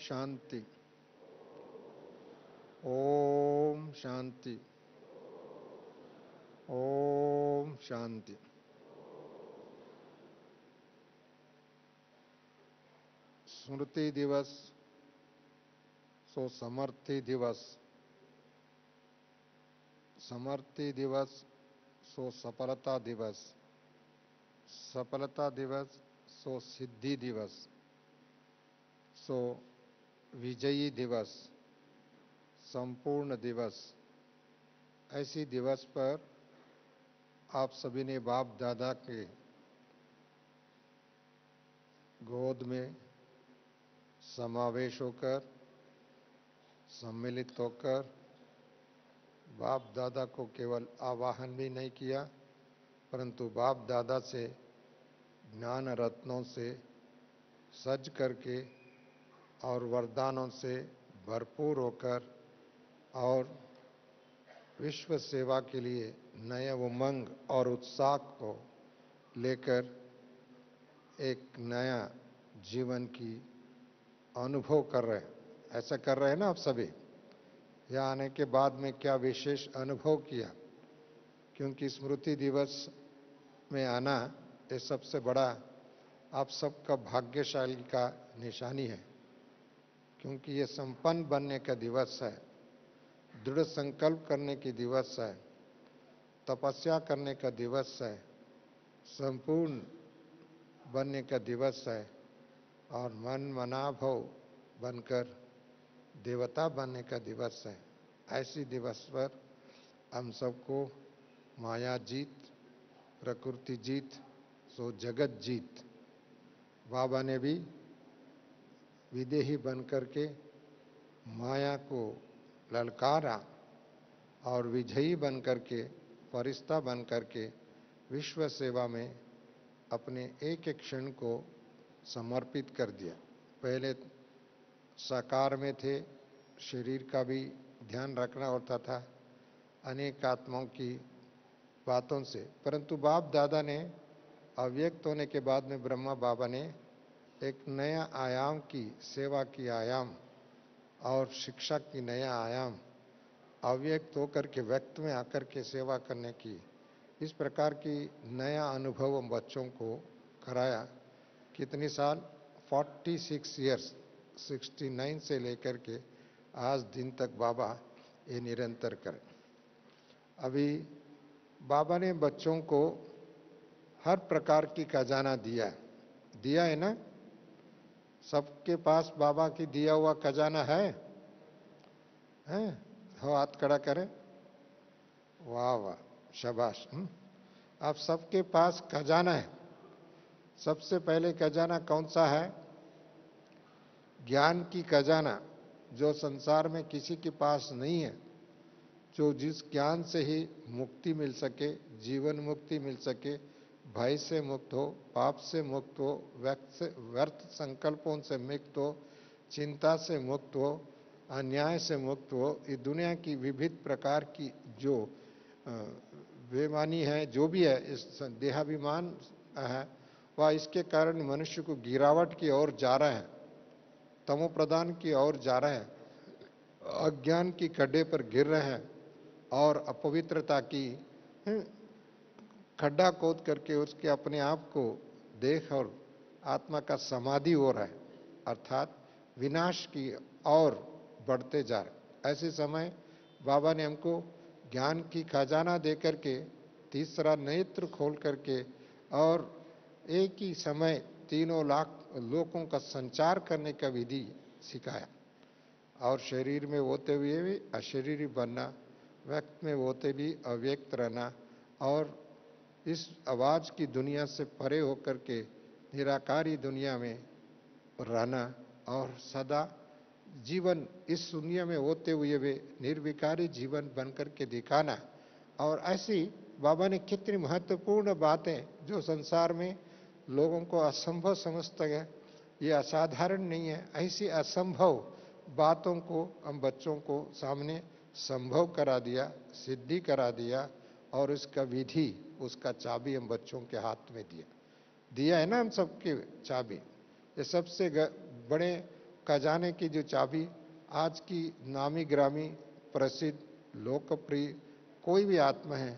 शांति। ओम शांति। ओम शांति। स्मृति दिवस सो समर्थि दिवस। समर्थि दिवस सो सफलता दिवस। सफलता दिवस सो सिद्धि दिवस। सो विजयी दिवस, संपूर्ण दिवस। ऐसी दिवस पर आप सभी ने बाप दादा के गोद में समावेश होकर, सम्मिलित होकर बाप दादा को केवल आवाहन भी नहीं किया, परंतु बाप दादा से ज्ञान रत्नों से सज करके और वरदानों से भरपूर होकर और विश्व सेवा के लिए नए उमंग और उत्साह को लेकर एक नया जीवन की अनुभव कर रहे हैं। ऐसा कर रहे हैं ना आप सभी? यहाँ आने के बाद में क्या विशेष अनुभव किया? क्योंकि स्मृति दिवस में आना ये सबसे बड़ा आप सबका भाग्यशाली का निशानी है, क्योंकि ये संपन्न बनने का दिवस है, दृढ़ संकल्प करने की दिवस है, तपस्या करने का दिवस है, संपूर्ण बनने का दिवस है और मन मनाभव बनकर देवता बनने का दिवस है। ऐसी दिवस पर हम सबको माया जीत, प्रकृति जीत सो जगत जीत। बाबा ने भी विदेही बनकर के माया को ललकारा और विजयी बनकर के, फरिश्ता बनकर के विश्व सेवा में अपने एक एक क्षण को समर्पित कर दिया। पहले साकार में थे, शरीर का भी ध्यान रखना होता था अनेक आत्माओं की बातों से, परंतु बाप दादा ने अव्यक्त होने के बाद में ब्रह्मा बाबा ने एक नया आयाम की, सेवा की आयाम और शिक्षा की नया आयाम, अव्यक्त होकर के व्यक्त में आकर के सेवा करने की, इस प्रकार की नया अनुभव हम बच्चों को कराया। कितनी साल? 46 ईयर्स, 69 से लेकर के आज दिन तक बाबा ये निरंतर करें। अभी बाबा ने बच्चों को हर प्रकार की खजाना दिया है ना? सबके पास बाबा की दिया हुआ खजाना है? हो हाथ खड़ा करें। वाह वाह, शाबाश। आप सबके पास खजाना है। सबसे पहले खजाना कौन सा है? ज्ञान की खजाना, जो संसार में किसी के पास नहीं है, जो जिस ज्ञान से ही मुक्ति मिल सके, जीवन मुक्ति मिल सके, भय से मुक्त हो, पाप से मुक्त हो, व्यर्थ संकल्पों से मुक्त हो, चिंता से मुक्त हो, अन्याय से मुक्त हो। ये दुनिया की विविध प्रकार की जो बेईमानी है, जो भी है, इस देहाभिमान है, वह इसके कारण मनुष्य को गिरावट की ओर जा रहा है, तमोप्रधान की ओर जा रहा है, अज्ञान की खड्डे पर गिर रहे हैं और अपवित्रता की खड्डा खोद करके उसके अपने आप को देह और आत्मा का समाधि हो रहा है, अर्थात विनाश की ओर बढ़ते जा रहे। ऐसे समय बाबा ने हमको ज्ञान की खजाना देकर के, तीसरा नेत्र खोल करके और एक ही समय 3 लाख लोगों का संचार करने का विधि सिखाया। और शरीर में होते हुए भी अशरीरी बनना, व्यक्त में होते भी अव्यक्त रहना और इस आवाज की दुनिया से परे होकर के निराकारी दुनिया में रहना और सदा जीवन इस दुनिया में होते हुए भी निर्विकारी जीवन बनकर के दिखाना। और ऐसी बाबा ने कितनी महत्वपूर्ण बातें जो संसार में लोगों को असंभव समझते हैं, ये असाधारण नहीं है, ऐसी असंभव बातों को हम बच्चों को सामने संभव करा दिया, सिद्धि करा दिया और उसका विधि, उसका चाबी हम बच्चों के हाथ में दिया है ना, हम सबके चाबी। ये सबसे बड़े खजाने की जो चाबी आज की नामी ग्रामी प्रसिद्ध लोकप्रिय कोई भी आत्मा है,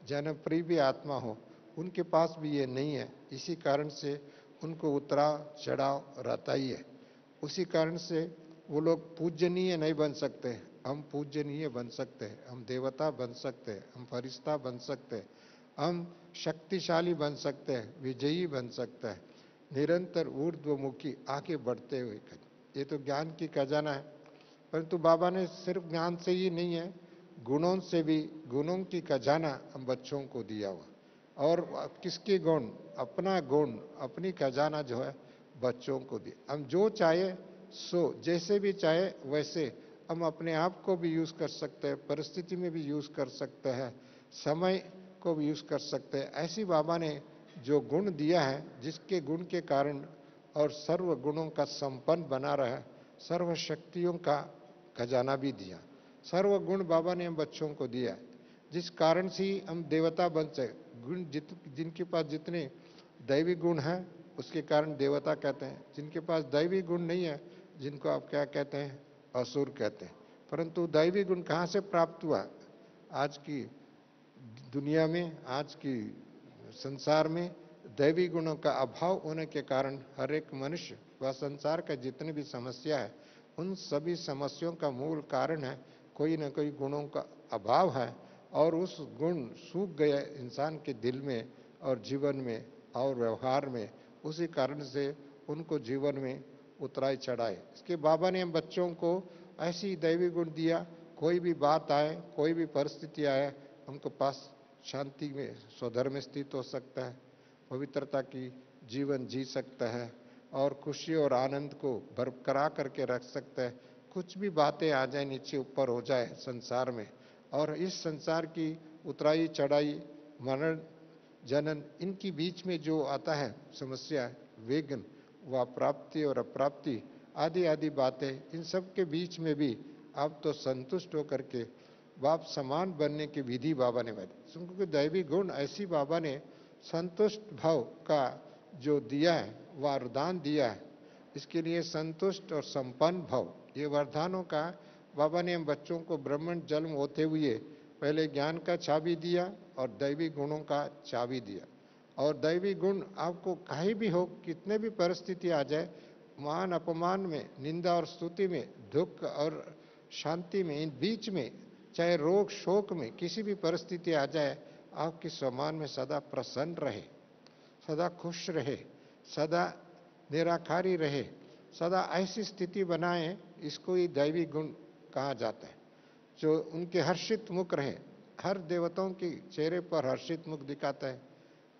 जनप्रिय भी आत्मा हो, उनके पास भी ये नहीं है। इसी कारण से उनको उतराव चढ़ाव रहता ही है। उसी कारण से वो लोग पूजनीय नहीं बन सकते। हम पूजनीय बन सकते हैं, हम देवता बन सकते हैं, हम फरिश्ता बन सकते हैं, हम शक्तिशाली बन सकते हैं, विजयी बन सकते हैं, निरंतर ऊर्ध्वमुखी आगे बढ़ते हुए। ये तो ज्ञान की खजाना है। परंतु बाबा ने सिर्फ ज्ञान से ही नहीं है, गुणों से भी, गुणों की खजाना हम बच्चों को दिया हुआ। और किसके गुण? अपना गुण, अपनी खजाना जो है बच्चों को दी। हम जो चाहे सो, जैसे भी चाहे वैसे हम अपने आप को भी यूज कर सकते हैं, परिस्थिति में भी यूज कर सकते हैं, समय को भी यूज कर सकते हैं। ऐसी बाबा ने जो गुण दिया है, जिसके गुण के कारण और सर्व गुणों का संपन्न बना रहा है, सर्व शक्तियों का खजाना भी दिया। सर्व गुण बाबा ने हम बच्चों को दिया, जिस कारण से हम देवता बन सके। गुण जिनके पास जितने दैवी गुण हैं, उसके कारण देवता कहते हैं। जिनके पास दैवी गुण नहीं है, जिनको आप क्या कहते हैं? असुर कहते हैं। परंतु दैवी गुण कहाँ से प्राप्त हुआ? आज की दुनिया में, आज की संसार में दैवी गुणों का अभाव होने के कारण हर एक मनुष्य व संसार का जितनी भी समस्या है, उन सभी समस्याओं का मूल कारण है कोई न कोई गुणों का अभाव है। और उस गुण सूख गए इंसान के दिल में और जीवन में और व्यवहार में। उसी कारण से उनको जीवन में उतराई चढ़ाए। इसके बाबा ने हम बच्चों को ऐसी दैवी गुण दिया, कोई भी बात आए, कोई भी परिस्थिति आए, हमको पास शांति में, स्वधर्म में स्थित हो सकता है, पवित्रता की जीवन जी सकता है और खुशी और आनंद को बरकरार करके रख सकता है। कुछ भी बातें आ जाए, नीचे ऊपर हो जाए संसार में, और इस संसार की उतराई चढ़ाई, मरण जनन, इनकी बीच में जो आता है समस्या, विघ्न व प्राप्ति और अप्राप्ति आदि आदि बातें, इन सब के बीच में भी आप तो संतुष्ट होकर के बाप समान बनने की विधि बाबा ने बताई। क्योंकि दैवी गुण ऐसी बाबा ने संतुष्ट भाव का जो दिया है, वरदान दिया है। इसके लिए संतुष्ट और संपन्न भाव, ये वरदानों का बाबा ने हम बच्चों को ब्राह्मण जन्म होते हुए पहले ज्ञान का चाबी दिया और दैवी गुणों का चाबी दिया। और दैवी गुण आपको कहीं भी हो, कितने भी परिस्थिति आ जाए, मान अपमान में, निंदा और स्तुति में, दुख और शांति में, इन बीच में, चाहे रोग शोक में, किसी भी परिस्थिति आ जाए, आपके सम्मान में सदा प्रसन्न रहे, सदा खुश रहे, सदा निराकारी रहे, सदा ऐसी स्थिति बनाए। इसको ही दैवी गुण कहा जाता है। जो उनके हर्षित मुख रहे, हर देवताओं के चेहरे पर हर्षित मुख दिखाता है,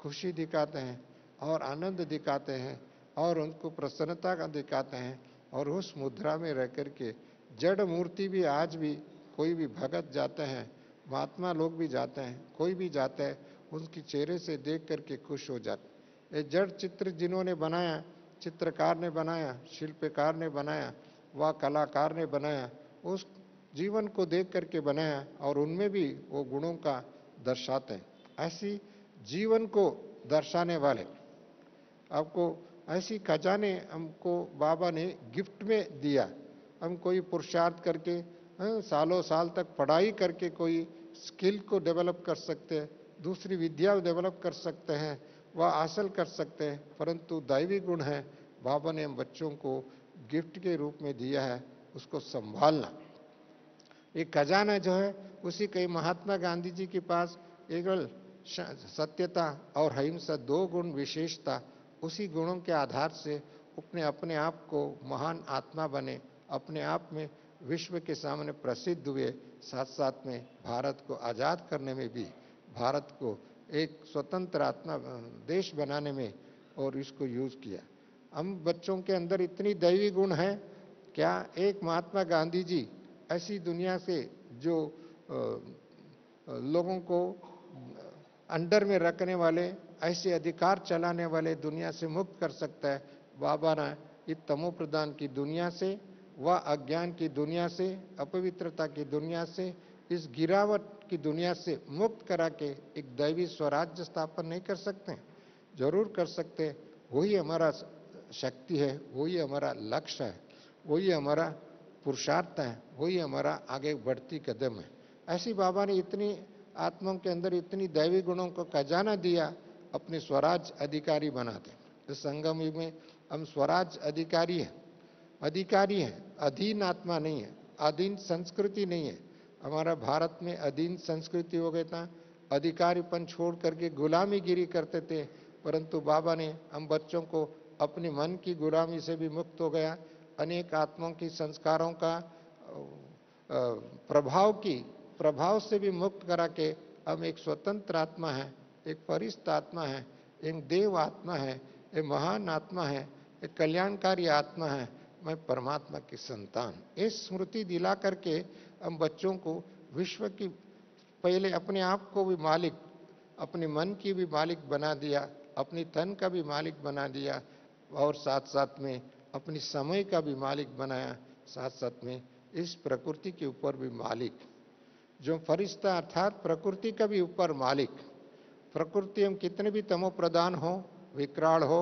खुशी दिखाते हैं और आनंद दिखाते हैं और उनको प्रसन्नता का दिखाते हैं। और उस मुद्रा में रह करके जड़ मूर्ति भी, आज भी कोई भी भगत जाते हैं, महात्मा लोग भी जाते हैं, कोई भी जाता है, उनके चेहरे से देख करके खुश हो जाते। ये जड़ चित्र जिन्होंने बनाया, चित्रकार ने बनाया, शिल्पकार ने बनाया, व कलाकार ने बनाया, उस जीवन को देख करके बनाया और उनमें भी वो गुणों का दर्शाते हैं। ऐसी जीवन को दर्शाने वाले आपको ऐसी खजाने हमको बाबा ने गिफ्ट में दिया। हम कोई पुरुषार्थ करके, सालों साल तक पढ़ाई करके कोई स्किल को डेवलप कर सकते हैं, दूसरी विद्या डेवलप कर सकते हैं, वह हासिल कर सकते हैं। परंतु दैवी गुण है, बाबा ने हम बच्चों को गिफ्ट के रूप में दिया है, उसको संभालना। एक खजाना जो है, उसी कई महात्मा गांधी जी के पास केवल सत्यता और अहिंसा, दो गुण विशेषता, उसी गुणों के आधार से अपने आप को महान आत्मा बने, अपने आप में विश्व के सामने प्रसिद्ध हुए। साथ साथ में भारत को आज़ाद करने में भी, भारत को एक स्वतंत्र आत्मा देश बनाने में और इसको यूज किया। हम बच्चों के अंदर इतनी दैवी गुण है क्या? एक महात्मा गांधी जी ऐसी दुनिया से जो लोगों को अंडर में रखने वाले, ऐसे अधिकार चलाने वाले दुनिया से मुक्त कर सकता है। बाबा ने इस तमो प्रधान की दुनिया से, व अज्ञान की दुनिया से, अपवित्रता की दुनिया से, इस गिरावट की दुनिया से मुक्त करा के एक दैवी स्वराज्य स्थापन नहीं कर सकते? जरूर कर सकते। वही हमारा शक्ति है, वही हमारा लक्ष्य है। वही हमारा पुरुषार्थ है, वही हमारा आगे बढ़ती कदम है। ऐसी बाबा ने इतनी आत्माओं के अंदर इतनी दैवी गुणों का खजाना दिया, अपने स्वराज अधिकारी बनाते। इस संगम युग में हम स्वराज अधिकारी हैं, अधिकारी हैं, अधीन आत्मा नहीं है, अधीन संस्कृति नहीं है। हमारा भारत में अधीन संस्कृति हो गया था, अधिकारीपन छोड़ करके गुलामीगिरी करते थे, परंतु बाबा ने हम बच्चों को अपने मन की गुलामी से भी मुक्त हो गया, अनेक आत्माओं की संस्कारों का प्रभाव से भी मुक्त करा के हम एक स्वतंत्र आत्मा है, एक परिष्ठ आत्मा है, एक देव आत्मा है, एक महान आत्मा है, एक कल्याणकारी आत्मा है, मैं परमात्मा की संतान। इस स्मृति दिला करके हम बच्चों को विश्व की, पहले अपने आप को भी मालिक, अपने मन की भी मालिक बना दिया, अपनी तन का भी मालिक बना दिया, और साथ साथ में अपनी समय का भी मालिक बनाया, साथ साथ में इस प्रकृति के ऊपर भी मालिक, जो फरिश्ता अर्थात प्रकृति का भी ऊपर मालिक। प्रकृति हम कितने भी तमो प्रधान हो, विकराल हो,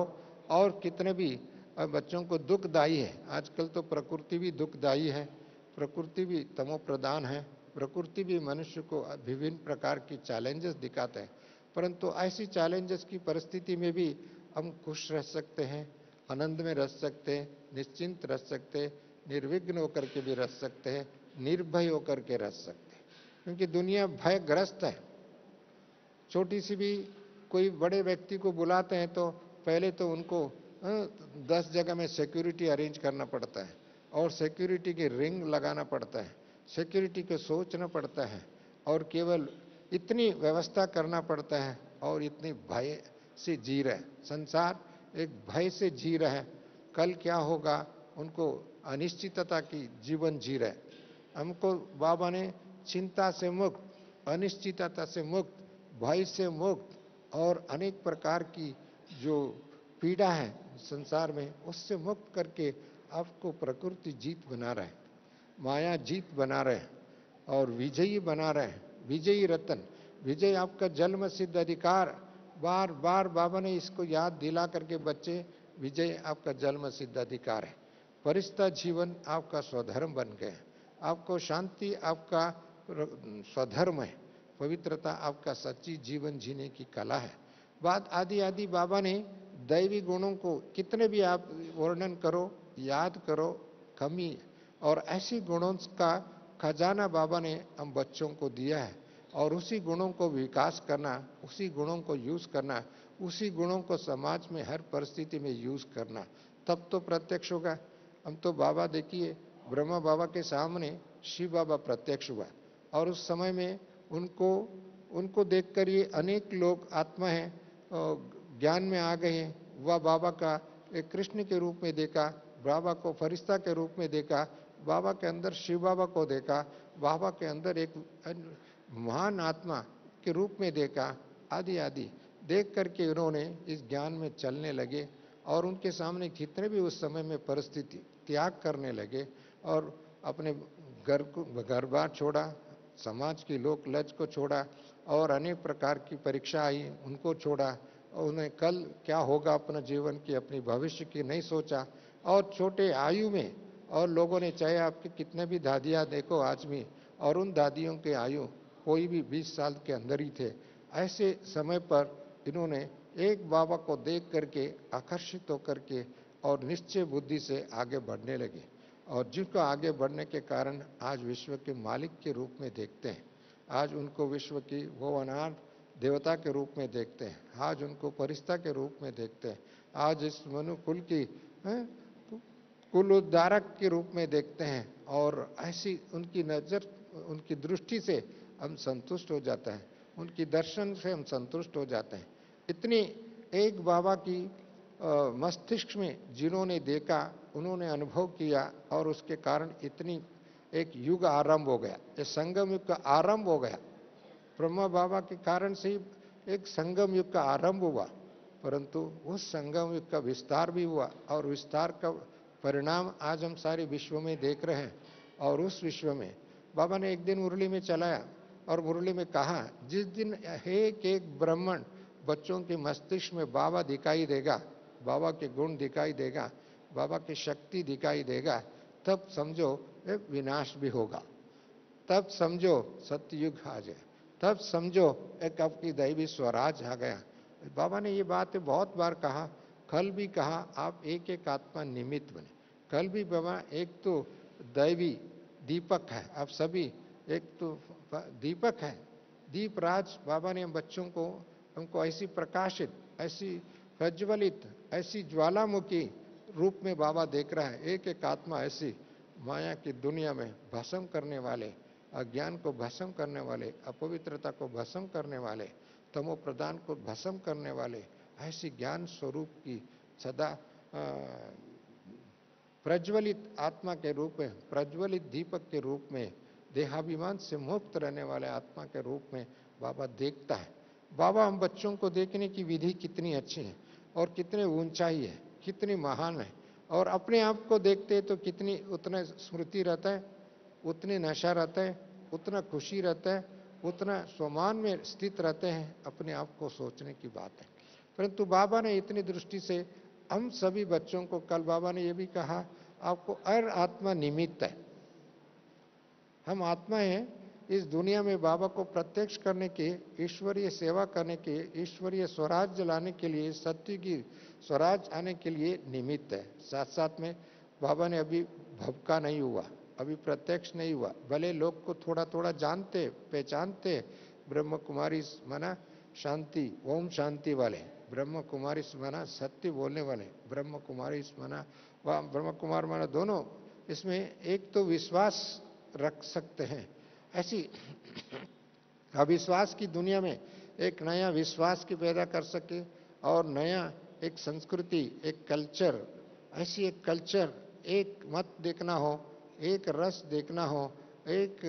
और कितने भी बच्चों को दुखदायी है, आजकल तो प्रकृति भी दुखदायी है, प्रकृति भी तमो प्रधान है, प्रकृति भी मनुष्य को विभिन्न प्रकार की चैलेंजेस दिखाते हैं, परंतु ऐसी चैलेंजेस की परिस्थिति में भी हम खुश रह सकते हैं, आनंद में रह सकते हैं, निश्चिंत रह सकते हैं, निर्विघ्न होकर के भी रह सकते हैं, निर्भय होकर के रह सकते हैं, क्योंकि दुनिया भयग्रस्त है। छोटी सी भी कोई बड़े व्यक्ति को बुलाते हैं तो पहले तो उनको 10 जगह में सिक्योरिटी अरेंज करना पड़ता है, और सिक्योरिटी की रिंग लगाना पड़ता है, सिक्योरिटी को सोचना पड़ता है, और केवल इतनी व्यवस्था करना पड़ता है, और इतनी भय से जी रहे संसार, एक भय से जी रहे हैं, कल क्या होगा उनको अनिश्चितता की जीवन जी रहे। हमको बाबा ने चिंता से मुक्त, अनिश्चितता से मुक्त, भय से मुक्त, और अनेक प्रकार की जो पीड़ा है संसार में उससे मुक्त करके आपको प्रकृति जीत बना रहे, माया जीत बना रहे, और विजयी बना रहे, विजयी रतन, विजय आपका जन्म सिद्ध अधिकार। बार बार बाबा ने इसको याद दिला करके बच्चे, विजय आपका जन्म सिद्ध अधिकार है, परिष्ठा जीवन आपका स्वधर्म बन गए, आपको शांति आपका स्वधर्म है, पवित्रता आपका सच्ची जीवन जीने की कला है। बात आदि आदि बाबा ने दैवी गुणों को कितने भी आप वर्णन करो, याद करो, कमी, और ऐसी गुणों का खजाना बाबा ने हम बच्चों को दिया है, और उसी गुणों को विकास करना, उसी गुणों को यूज करना, उसी गुणों को समाज में हर परिस्थिति में यूज करना, तब तो प्रत्यक्ष होगा। हम तो बाबा देखिए, ब्रह्मा बाबा के सामने शिव बाबा प्रत्यक्ष हुआ, और उस समय में उनको देखकर ये अनेक लोग आत्मा हैं ज्ञान में आ गए हैं। वह बाबा का एक कृष्ण के रूप में देखा, बाबा को फरिश्ता के रूप में देखा, बाबा के अंदर शिव बाबा को देखा, बाबा के अंदर एक महान आत्मा के रूप में देखा, आदि आदि देख करके उन्होंने इस ज्ञान में चलने लगे, और उनके सामने जितने भी उस समय में परिस्थिति त्याग करने लगे, और अपने घर बार छोड़ा, समाज की लोक लज को छोड़ा, और अनेक प्रकार की परीक्षा आई उनको छोड़ा, और उन्हें कल क्या होगा अपना जीवन की, अपनी भविष्य की नहीं सोचा, और छोटे आयु में, और लोगों ने चाहे आपके कितने भी दादियाँ देखो आज भी, और उन दादियों के आयु कोई भी 20 साल के अंदर ही थे। ऐसे समय पर इन्होंने एक बाबा को देख करके आकर्षित होकर के और निश्चय बुद्धि से आगे बढ़ने लगे, और जिनको आगे बढ़ने के कारण आज विश्व के मालिक के रूप में देखते हैं, आज उनको विश्व की वो अनाथ देवता के रूप में देखते हैं, आज उनको परिश्ता के रूप में देखते हैं, आज इस मनुकुल की कुल उद्धारक के रूप में देखते हैं, और ऐसी उनकी नज़र, उनकी दृष्टि से हम संतुष्ट हो जाते हैं, उनकी दर्शन से हम संतुष्ट हो जाते हैं। इतनी एक बाबा की मस्तिष्क में जिन्होंने देखा, उन्होंने अनुभव किया, और उसके कारण इतनी एक युग आरंभ हो गया, एक संगम युग का आरंभ हो गया। ब्रह्मा बाबा के कारण से एक संगम युग का आरंभ हुआ, परंतु उस संगम युग का विस्तार भी हुआ, और विस्तार का परिणाम आज हम सारे विश्व में देख रहे हैं। और उस विश्व में बाबा ने एक दिन मुरली में चलाया, और मुरली में कहा, जिस दिन एक ब्राह्मण बच्चों के मस्तिष्क में बाबा दिखाई देगा, बाबा के गुण दिखाई देगा, बाबा की शक्ति दिखाई देगा, तब समझो ये विनाश भी होगा, तब समझो सतयुग आ जाए, तब समझो एक आपकी दैवी स्वराज आ गया। बाबा ने ये बात बहुत बार कहा, कल भी कहा, आप एक एक आत्मा निमित्त बने। कल भी बाबा एक तो दैवी दीपक है, आप सभी एक तो दीपक है, दीप राज बाबा ने हम बच्चों को, हमको ऐसी प्रकाशित, ऐसी प्रज्वलित, ऐसी ज्वालामुखी रूप में बाबा देख रहा है। एक एक आत्मा ऐसी माया की दुनिया में भस्म करने वाले, अज्ञान को भस्म करने वाले, अपवित्रता को भस्म करने वाले, तमो प्रदान को भस्म करने वाले, ऐसी ज्ञान स्वरूप की सदा प्रज्वलित आत्मा के रूप में, प्रज्वलित दीपक के रूप में, देहाभिमान से मुक्त रहने वाले आत्मा के रूप में बाबा देखता है। बाबा हम बच्चों को देखने की विधि कितनी अच्छी है और कितनी ऊंचाई है, कितनी महान है, और अपने आप को देखते हैं तो कितनी, उतना स्मृति रहता है, उतनी नशा रहता है, उतना खुशी रहता है, उतना स्वमान में स्थित रहते हैं। अपने आप को सोचने की बात है। परंतु बाबा ने इतनी दृष्टि से हम सभी बच्चों को, कल बाबा ने ये भी कहा, आपको हर आत्मा निमित्त है। हम आत्मा हैं इस दुनिया में बाबा को प्रत्यक्ष करने के, ईश्वरीय सेवा करने के, ईश्वरीय स्वराज लाने के लिए, सत्य की स्वराज आने के लिए निमित्त है। साथ साथ में बाबा ने अभी भवका नहीं हुआ, अभी प्रत्यक्ष नहीं हुआ, भले लोग को थोड़ा थोड़ा जानते पहचानते, ब्रह्म कुमारी माना शांति, ओम शांति वाले, ब्रह्म कुमारी माना सत्य बोलने वाले, ब्रह्म कुमारी माना, ब्रह्म कुमार माना दोनों, इसमें एक तो विश्वास रख सकते हैं। ऐसी अविश्वास की दुनिया में एक नया विश्वास की पैदा कर सके, और नया एक संस्कृति, एक कल्चर, ऐसी एक कल्चर, एक मत देखना हो, एक रस देखना हो, एक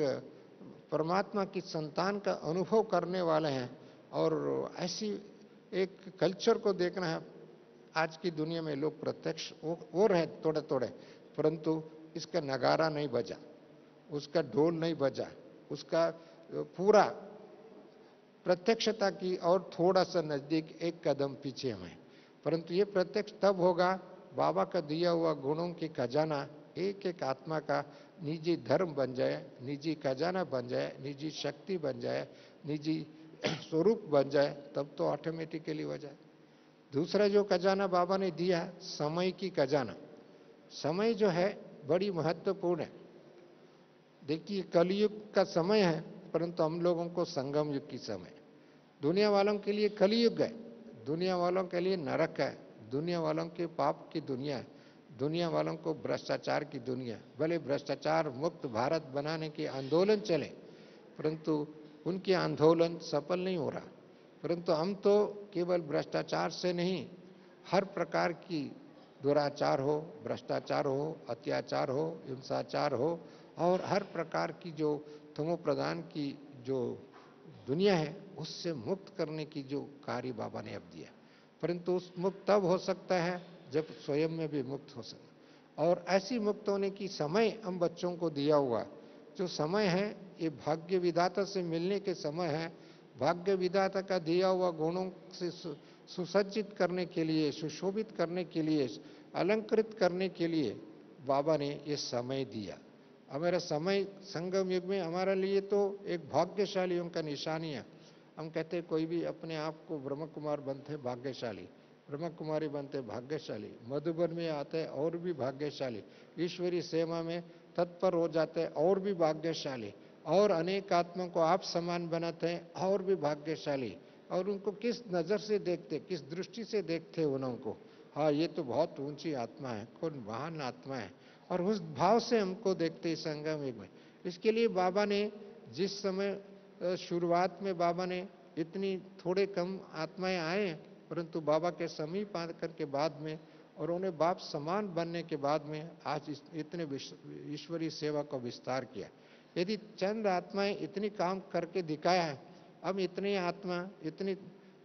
परमात्मा की संतान का अनुभव करने वाले हैं, और ऐसी एक कल्चर को देखना है। आज की दुनिया में लोग प्रत्यक्ष हो रहे थोड़े थोड़े, परंतु इसका नगारा नहीं बजा, उसका ढोल नहीं बजा, उसका पूरा प्रत्यक्षता की और थोड़ा सा नजदीक एक कदम पीछे हमें। परंतु ये प्रत्यक्ष तब होगा बाबा का दिया हुआ गुणों की खजाना एक एक आत्मा का निजी धर्म बन जाए, निजी खजाना बन जाए, निजी शक्ति बन जाए, निजी स्वरूप बन जाए, तब तो ऑटोमेटिकली हो जाए। दूसरा जो खजाना बाबा ने दिया, समय की खजाना, समय जो है बड़ी महत्वपूर्ण है। देखिए कलयुग का समय है, परंतु हम लोगों को संगम युग की समय। दुनिया वालों के लिए कलयुग है, दुनिया वालों के लिए नरक है, दुनिया वालों के पाप की दुनिया है, दुनिया वालों को भ्रष्टाचार की दुनिया। भले भ्रष्टाचार मुक्त भारत बनाने के आंदोलन चले, परंतु उनके आंदोलन सफल नहीं हो रहा। परंतु हम तो केवल भ्रष्टाचार से नहीं, हर प्रकार की दुराचार हो, भ्रष्टाचार हो, अत्याचार हो, हिंसाचार हो, और हर प्रकार की जो तमो प्रदान की जो दुनिया है, उससे मुक्त करने की जो कार्य बाबा ने अब दिया। परंतु उस मुक्त तब हो सकता है जब स्वयं में भी मुक्त हो सके, और ऐसी मुक्त होने की समय हम बच्चों को दिया हुआ जो समय है, ये भाग्य विधाता से मिलने के समय है। भाग्य विधाता का दिया हुआ गुणों से सुसज्जित करने के लिए, सुशोभित करने के लिए, अलंकृत करने के लिए बाबा ने ये समय दिया। हमारा समय संगम युग में हमारे लिए तो एक भाग्यशालियों का निशानी है। हम कहते हैं कोई भी अपने आप को ब्रह्म कुमार बनते भाग्यशाली, ब्रह्म कुमारी बनते भाग्यशाली, मधुबन में आते और भी भाग्यशाली, ईश्वरी सेवा में तत्पर हो जाते हैं और भी भाग्यशाली, और अनेक आत्मा को आप समान बनाते हैं और भी भाग्यशाली। और उनको किस नज़र से देखते, किस दृष्टि से देखते उनको, हाँ ये तो बहुत ऊंची आत्मा है, कौन महान आत्मा है, और उस भाव से हमको देखते संगम युग में। इसके लिए बाबा ने जिस समय शुरुआत में बाबा ने इतनी थोड़े कम आत्माएं आए, परंतु बाबा के समीप आकर के बाद में और उन्हें बाप समान बनने के बाद में आज इतने ईश्वरीय सेवा को विस्तार किया। यदि चंद आत्माएं इतनी काम करके दिखाया है, अब इतनी आत्मा, इतनी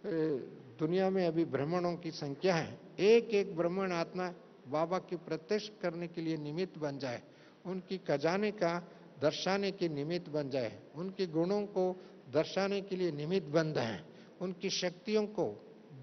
दुनिया में अभी ब्राह्मणों की संख्या है, एक एक ब्राह्मण आत्मा बाबा की प्रत्यक्ष करने के लिए निमित्त बन जाए, उनकी खजाने का दर्शाने के निमित्त बन जाए, उनके गुणों को दर्शाने के लिए निमित्त बन जाए, उनकी शक्तियों को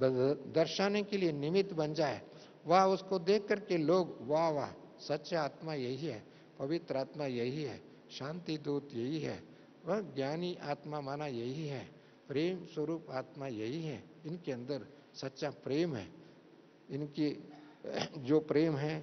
दर्शाने के लिए निमित्त बन जाए। वाह, उसको देख करके लोग वाह वाह, सच्चा आत्मा यही है, पवित्र आत्मा यही है, शांति दूत यही है, वह ज्ञानी आत्मा माना यही है, प्रेम स्वरूप आत्मा यही है। इनके अंदर सच्चा प्रेम है। इनकी जो प्रेम है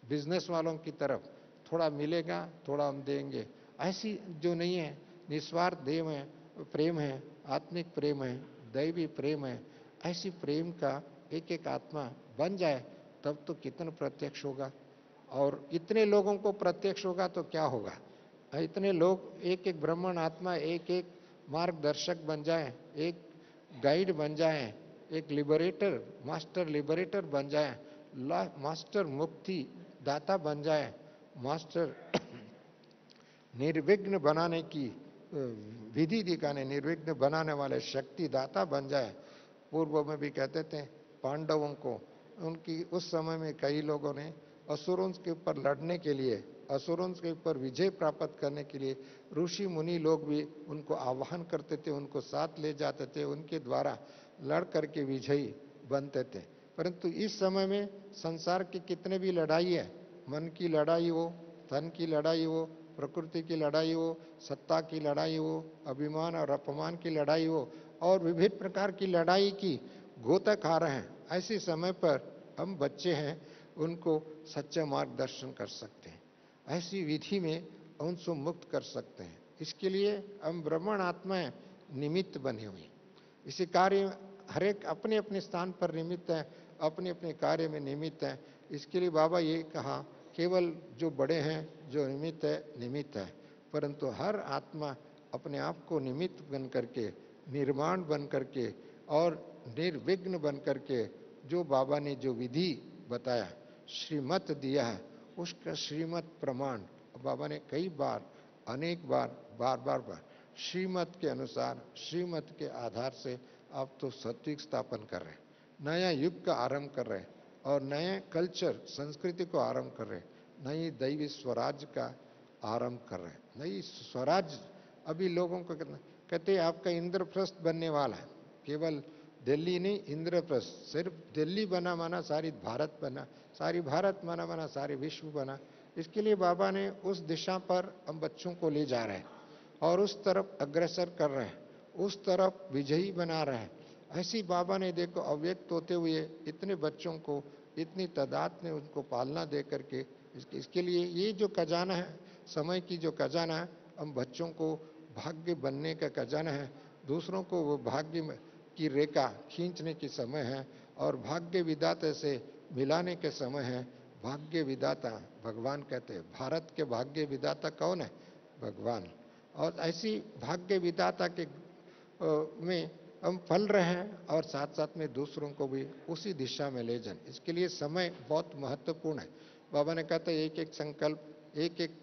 बिजनेस वालों की तरफ, थोड़ा मिलेगा थोड़ा हम देंगे, ऐसी जो नहीं है, निस्वार्थ देव है, प्रेम है, आत्मिक प्रेम है, दैवी प्रेम है। ऐसी प्रेम का एक एक आत्मा बन जाए तब तो कितना प्रत्यक्ष होगा। और इतने लोगों को प्रत्यक्ष होगा तो क्या होगा, इतने लोग एक एक ब्राह्मण आत्मा एक एक मार्गदर्शक बन जाए, एक गाइड बन जाए, एक लिबरेटर, मास्टर लिबरेटर बन जाए, मास्टर मुक्ति दाता बन जाए, मास्टर निर्विघ्न बनाने की विधि दिखाने, निर्विघ्न बनाने वाले शक्ति दाता बन जाए। पूर्व में भी कहते थे पांडवों को, उनकी उस समय में कई लोगों ने असुरों के ऊपर लड़ने के लिए, असुरों के ऊपर विजय प्राप्त करने के लिए ऋषि मुनि लोग भी उनको आह्वान करते थे, उनको साथ ले जाते थे, उनके द्वारा लड़ करके विजयी बनते थे। परंतु इस समय में संसार की कितने भी लड़ाई है, मन की लड़ाई हो, धन की लड़ाई हो, प्रकृति की लड़ाई हो, सत्ता की लड़ाई हो, अभिमान और अपमान की लड़ाई हो, और विभिन्न प्रकार की लड़ाई की गोता खा रहे हैं। ऐसे समय पर हम बच्चे हैं, उनको सच्चा मार्गदर्शन कर सकते हैं, ऐसी विधि में उनको मुक्त कर सकते हैं। इसके लिए हम ब्राह्मण आत्माएं निमित्त बने हुए, इसी कार्य हर एक अपने अपने स्थान पर निमित्त है, अपने अपने कार्य में निमित्त है। इसके लिए बाबा ये कहा, केवल जो बड़े हैं जो निमित्त है, परंतु हर आत्मा अपने आप को निमित्त बन करके, निर्माण बन करके और निर्विघ्न बन करके, जो बाबा ने जो विधि बताया, श्रीमत दिया है, उसका श्रीमत प्रमाण बाबा ने कई बार, अनेक बार, बार बार बार श्रीमत के अनुसार, श्रीमत के आधार से आप तो सत्विक स्थापन कर रहे हैं, नया युग का आरंभ कर रहे हैं, और नए कल्चर, संस्कृति को आरंभ कर रहे हैं, नई दैवी स्वराज का आरंभ कर रहे हैं। नई स्वराज अभी लोगों को कहते हैं आपका इंद्रप्रस्थ बनने वाला है। केवल दिल्ली नहीं, इंद्रप्रस्थ, सिर्फ दिल्ली बना माना सारी भारत बना, सारी भारत माना माना सारी विश्व बना। इसके लिए बाबा ने उस दिशा पर हम बच्चों को ले जा रहे हैं और उस तरफ अग्रसर कर रहे हैं, उस तरफ विजयी बना रहे हैं। ऐसी बाबा ने देखो अव्यक्त होते हुए इतने बच्चों को, इतनी तादाद में उनको पालना दे करके, इसके लिए ये जो खजाना है, समय की जो खजाना है, हम बच्चों को भाग्य बनने का खजाना है, दूसरों को वो भाग्य की रेखा खींचने के समय है और भाग्य विधाता से मिलाने के समय है। भाग्य विधाता भगवान कहते हैं, भारत के भाग्य विधाता कौन है? भगवान। और ऐसी भाग्य विधाता के में हम फल रहे हैं और साथ साथ में दूसरों को भी उसी दिशा में ले जाए। इसके लिए समय बहुत महत्वपूर्ण है। बाबा ने कहा था एक एक संकल्प, एक एक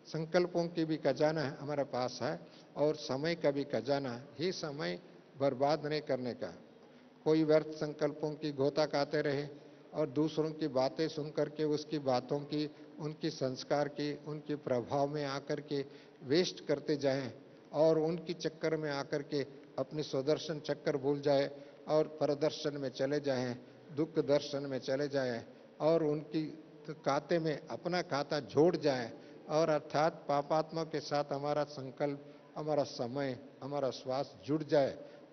संकल्पों की भी खजाना है हमारे पास है, और समय का भी खजाना है। ये समय बर्बाद नहीं करने का, कोई व्यर्थ संकल्पों की गोता खाते रहे और दूसरों की बातें सुन करके, उसकी बातों की, उनकी संस्कार की, उनके प्रभाव में आकर के वेस्ट करते जाएं और उनकी चक्कर में आकर के अपने स्वदर्शन चक्कर भूल जाए और परदर्शन में चले जाएं, दुख दर्शन में चले जाएं और उनकी खाते में अपना खाता जोड़ जाए, और अर्थात पापात्मा के साथ हमारा संकल्प, हमारा समय, हमारा श्वास जुड़ जाए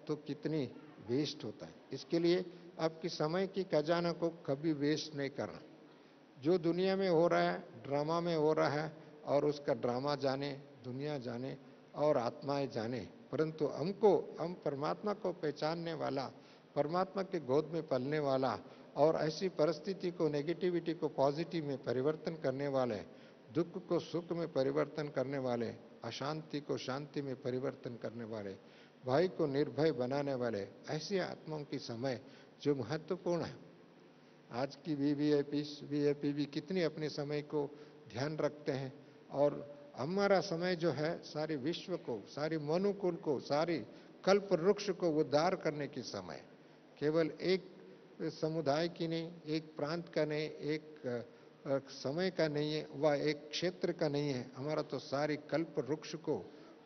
तो कितनी वेस्ट होता है। इसके लिए आपकी समय की खजाना को कभी वेस्ट नहीं करना। जो दुनिया में हो रहा है, ड्रामा में हो रहा है, और उसका ड्रामा जाने, दुनिया जाने और आत्माएं जाने, परंतु हम परमात्मा को पहचानने वाला, परमात्मा के गोद में पलने वाला और ऐसी परिस्थिति को, नेगेटिविटी को पॉजिटिव में परिवर्तन करने वाले, दुख को सुख में परिवर्तन करने वाले, अशांति को शांति में परिवर्तन करने वाले, भाई को निर्भय बनाने वाले, ऐसे आत्माओं की समय जो महत्वपूर्ण है। आज की वीवीआईपी भी कितनी अपने समय को ध्यान रखते हैं, और हमारा समय जो है सारे विश्व को, सारी मनुकुल को, सारी कल्प वृक्ष को उद्धार करने की समय, केवल एक समुदाय की नहीं, एक प्रांत का नहीं, एक समय का नहीं है, वह एक क्षेत्र का नहीं है, हमारा तो सारी कल्प वृक्ष को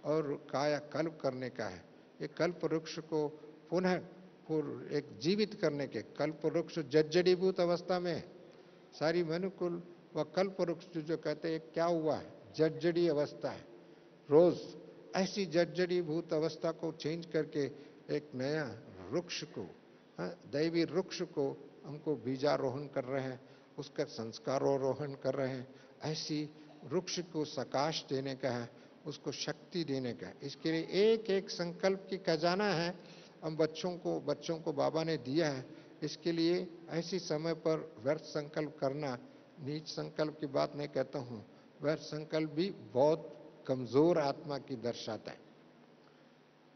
और काया कल्प करने का है। ये कल्प वृक्ष को पुनः एक जीवित करने के, कल्प वृक्ष जर्जरीभूत अवस्था में, सारी मनुकुल वह कल्प वृक्ष जो कहते हैं क्या हुआ है, जर्जरी अवस्था है। रोज ऐसी जर्जरी भूत अवस्था को चेंज करके एक नया वृक्ष को, दैवी वृक्ष को हमको बीजारोहण कर रहे हैं, उसका संस्कारोहण कर रहे हैं। ऐसी वृक्ष को सकाश देने का है, उसको शक्ति देने का है। इसके लिए एक एक संकल्प की खजाना है, हम बच्चों को बाबा ने दिया है। इसके लिए ऐसी समय पर व्यर्थ संकल्प करना, नीच संकल्प की बात नहीं कहता हूँ, व्यर्थ संकल्प भी बहुत कमजोर आत्मा की दर्शाता है,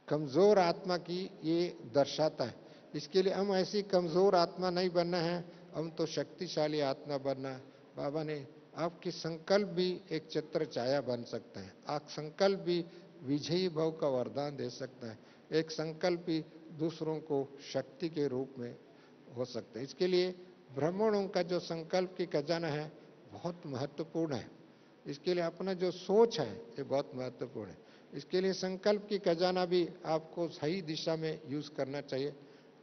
कमजोर आत्मा की ये दर्शाता है। इसके लिए हम ऐसी कमजोर आत्मा नहीं बनना है, हम तो शक्तिशाली आत्मा बनना है। बाबा ने आपकी संकल्प भी एक चित्र छाया बन सकता है, आप संकल्प भी विजयी भाव का वरदान दे सकता है, एक संकल्प भी दूसरों को शक्ति के रूप में हो सकता है। इसके लिए ब्राह्मणों का जो संकल्प की खजाना है बहुत महत्वपूर्ण है। इसके लिए अपना जो सोच है ये बहुत महत्वपूर्ण है। इसके लिए संकल्प की खजाना भी आपको सही दिशा में यूज करना चाहिए।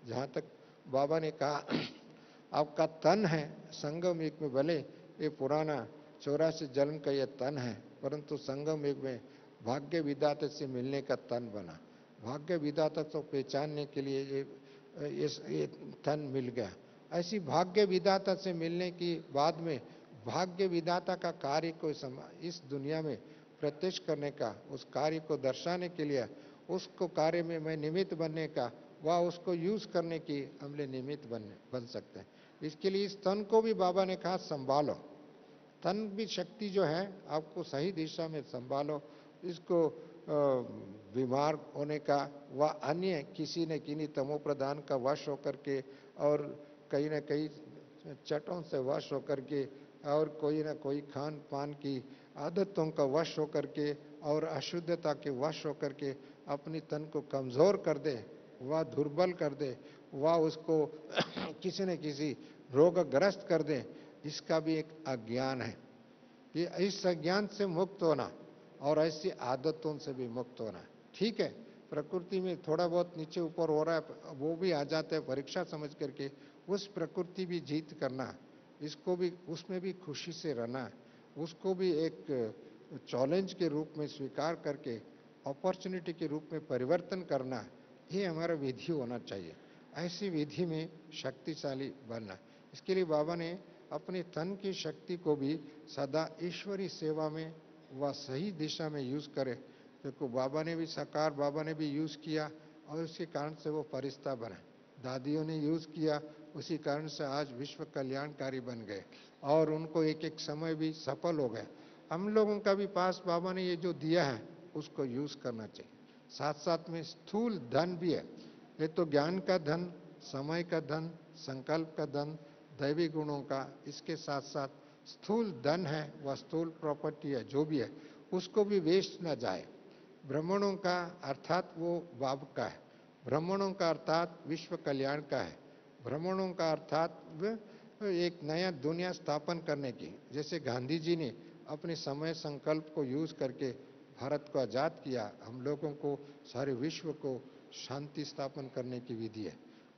जहाँ तक बाबा ने कहा आपका तन है संगम युग में, भले ये पुराना 84 जन्म का ये तन है, परंतु संगम युग में भाग्य विधाता से मिलने का तन बना। भाग्य विधाता को पहचानने के लिए ये तन मिल गया। ऐसी भाग्य विधाता से मिलने की बाद में भाग्य विधाता का कार्य को इस दुनिया में प्रत्यक्ष करने का, उस कार्य को दर्शाने के लिए, उसको कार्य में मैं निमित्त बनने का, वह उसको यूज करने की हमले निमित्त बन सकते हैं। इसके लिए इस तन को भी बाबा ने कहा संभालो, तन भी शक्ति जो है आपको सही दिशा में संभालो। इसको बीमार होने का व अन्य किसी न किसी तमो प्रधान का वश होकर के और कहीं न कहीं चटों से वश होकर के और कोई ना कोई खान पान की आदतों का वश होकर के और अशुद्धता के वश होकर के अपनी तन को कमज़ोर कर दे, वह दुर्बल कर दे, वह उसको किसी न किसी रोगग्रस्त कर दे, इसका भी एक अज्ञान है। ये इस अज्ञान से मुक्त होना और ऐसी आदतों से भी मुक्त होना। ठीक है, प्रकृति में थोड़ा बहुत नीचे ऊपर हो रहा है, वो भी आ जाता है, परीक्षा समझ करके उस प्रकृति भी जीत करना, इसको भी उसमें भी खुशी से रहना, उसको भी एक चैलेंज के रूप में स्वीकार करके अपॉर्चुनिटी के रूप में परिवर्तन करना, ये हमारा विधि होना चाहिए। ऐसी विधि में शक्तिशाली बनना। इसके लिए बाबा ने अपने तन की शक्ति को भी सदा ईश्वरी सेवा में व सही दिशा में यूज करे। देखो बाबा ने भी साकार, बाबा ने भी यूज किया और उसी कारण से वो फरिश्ता बने। दादियों ने यूज किया, उसी कारण से आज विश्व कल्याणकारी बन गए और उनको एक एक समय भी सफल हो गए। हम लोगों का भी पास बाबा ने ये जो दिया है उसको यूज करना चाहिए। साथ साथ में स्थूल धन भी है, ये तो ज्ञान का धन, समय का धन, संकल्प का धन, दैवी गुणों का, इसके साथ साथ स्थूल धन है, वह स्थूल प्रॉपर्टी है, जो भी है उसको भी वेस्ट ना जाए। ब्राह्मणों का अर्थात वो बाब का है, ब्राह्मणों का अर्थात विश्व कल्याण का है, ब्राह्मणों का अर्थात एक नया दुनिया स्थापन करने की। जैसे गांधी जी ने अपने समय संकल्प को यूज करके भारत को आज़ाद किया, हम लोगों को सारे विश्व को शांति स्थापन करने की विधि है,